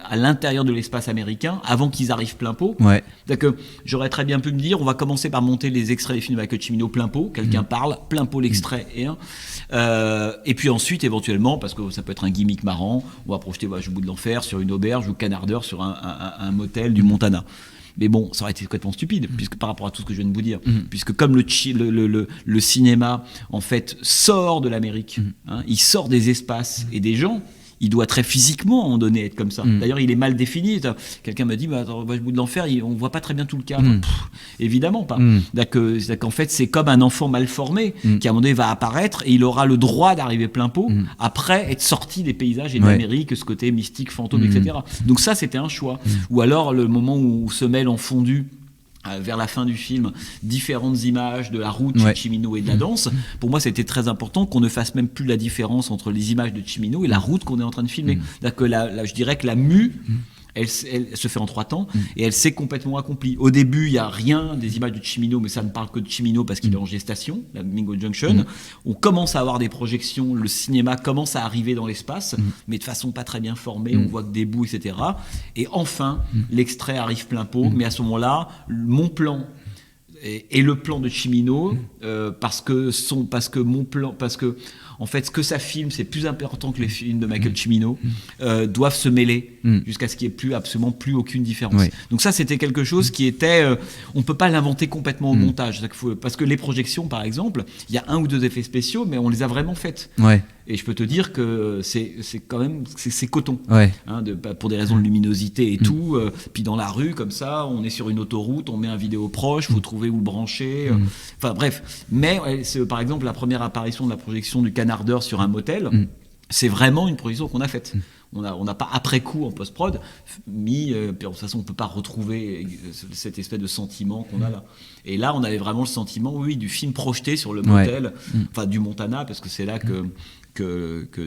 à l'intérieur de l'espace américain, avant qu'ils arrivent plein pot. Ouais. Que j'aurais très bien pu me dire, on va commencer par monter les extraits des films avec Cimino plein pot, quelqu'un parle, plein pot l'extrait et puis ensuite, éventuellement, parce que ça peut être un gimmick marrant, on va projeter Voyage au bout de l'enfer sur une auberge ou Canardeur sur un motel du Montana. Mais bon, ça aurait été complètement stupide, puisque par rapport à tout ce que je viens de vous dire, puisque comme le cinéma en fait sort de l'Amérique, il sort des espaces et des gens, il doit très physiquement en donner être comme ça. D'ailleurs, il est mal défini. Quelqu'un m'a dit, Voyage au bout de l'enfer, on voit pas très bien tout le cadre. Évidemment pas. C'est-à-dire qu'en fait, c'est comme un enfant mal formé qui à un moment donné va apparaître et il aura le droit d'arriver plein pot après être sorti des paysages et de l'Amérique, ce côté mystique, fantôme, etc. Donc ça, c'était un choix. Ou alors le moment où se mêlent en fondu, vers la fin du film, différentes images de la route de Cimino et de la danse. Pour moi, c'était très important qu'on ne fasse même plus la différence entre les images de Cimino et la route qu'on est en train de filmer. C'est-à-dire que je dirais que la mue, elle se fait en 3 temps et elle s'est complètement accomplie. Au début, il n'y a rien des images de Cimino, mais ça ne parle que de Cimino parce qu'il est en gestation, la Mingo Junction. On commence à avoir des projections, le cinéma commence à arriver dans l'espace, mais de façon pas très bien formée, on voit que des bouts, etc. Et enfin, l'extrait arrive plein pot, mais à ce moment-là, mon plan et le plan de Cimino, parce que en fait, ce que ça filme, c'est plus important que les films de Michael Cimino, doivent se mêler jusqu'à ce qu'il n'y ait absolument plus aucune différence. Donc ça, c'était quelque chose qui était... on ne peut pas l'inventer complètement au montage. Parce que les projections, par exemple, il y a 1 ou 2 effets spéciaux, mais on les a vraiment faites. Et je peux te dire que c'est quand même... C'est coton. Pour des raisons de luminosité et tout. Puis dans la rue, comme ça, on est sur une autoroute, on met un vidéo proche, il faut trouver où le brancher. Enfin bref. Mais par exemple, la première apparition de la projection du Canardeur sur un motel, c'est vraiment une projection qu'on a faite. On n'a pas après coup en post-prod mis, de toute façon on ne peut pas retrouver cette espèce de sentiment qu'on a là. Et là on avait vraiment le sentiment du film projeté sur le motel, enfin du Montana, parce que c'est là que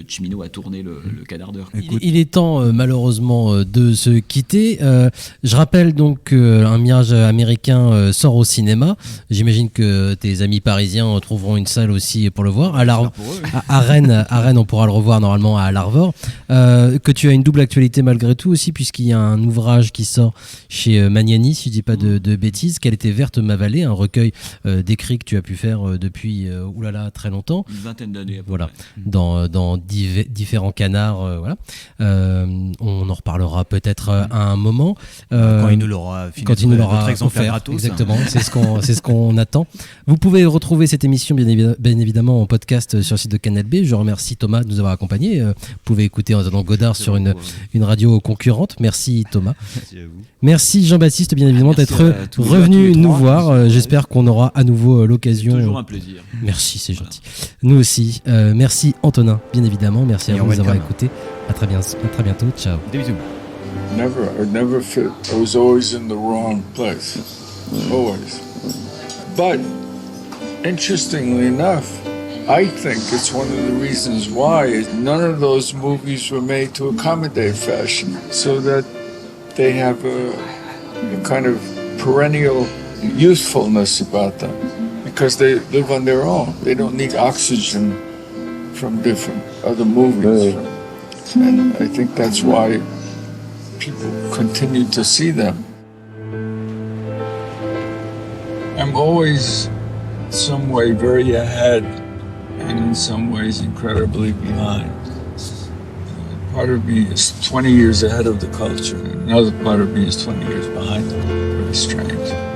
Cimino a tourné le Canardeur. Il est temps malheureusement de se quitter. Je rappelle donc qu'un Mirage américain sort au cinéma. J'imagine que tes amis parisiens trouveront une salle aussi pour le voir. À Rennes, on pourra le revoir normalement à l'Arvor. Que tu as une double actualité malgré tout aussi, puisqu'il y a un ouvrage qui sort chez Magnani, si je dis pas de bêtises, Quelle était verte ma vallée, un recueil d'écrits que tu as pu faire depuis très longtemps. Une vingtaine d'années. Voilà. Dans différents canards, voilà. On en reparlera peut-être à un moment. Quand il nous l'aura offert gratos. Exactement, c'est ce qu'on attend. Vous pouvez retrouver cette émission bien évidemment en podcast sur le site de Canal B. Je remercie Thomas de nous avoir accompagnés. Vous pouvez écouter en attendant Godard sur une radio concurrente. Merci Thomas. Merci à vous. Merci Jean-Baptiste bien évidemment d'être revenu nous voir. J'espère qu'on aura à nouveau l'occasion. Toujours un plaisir. Merci, c'est gentil. Nous aussi. Merci Antonin, bien évidemment. Merci à vous de nous avoir écoutés. À très bientôt. Ciao. Des bisous. I never fit. I was always in the wrong place. Always. But, interestingly enough, I think it's one of the reasons why none of those movies were made to accommodate fashion, so that they have a kind of perennial youthfulness about them, because they live on their own. They don't need oxygen from different other movies. And I think that's why people continue to see them. I'm always in some way very ahead and in some ways incredibly behind. Part of me is 20 years ahead of the culture, and another part of me is 20 years behind it. Very strange.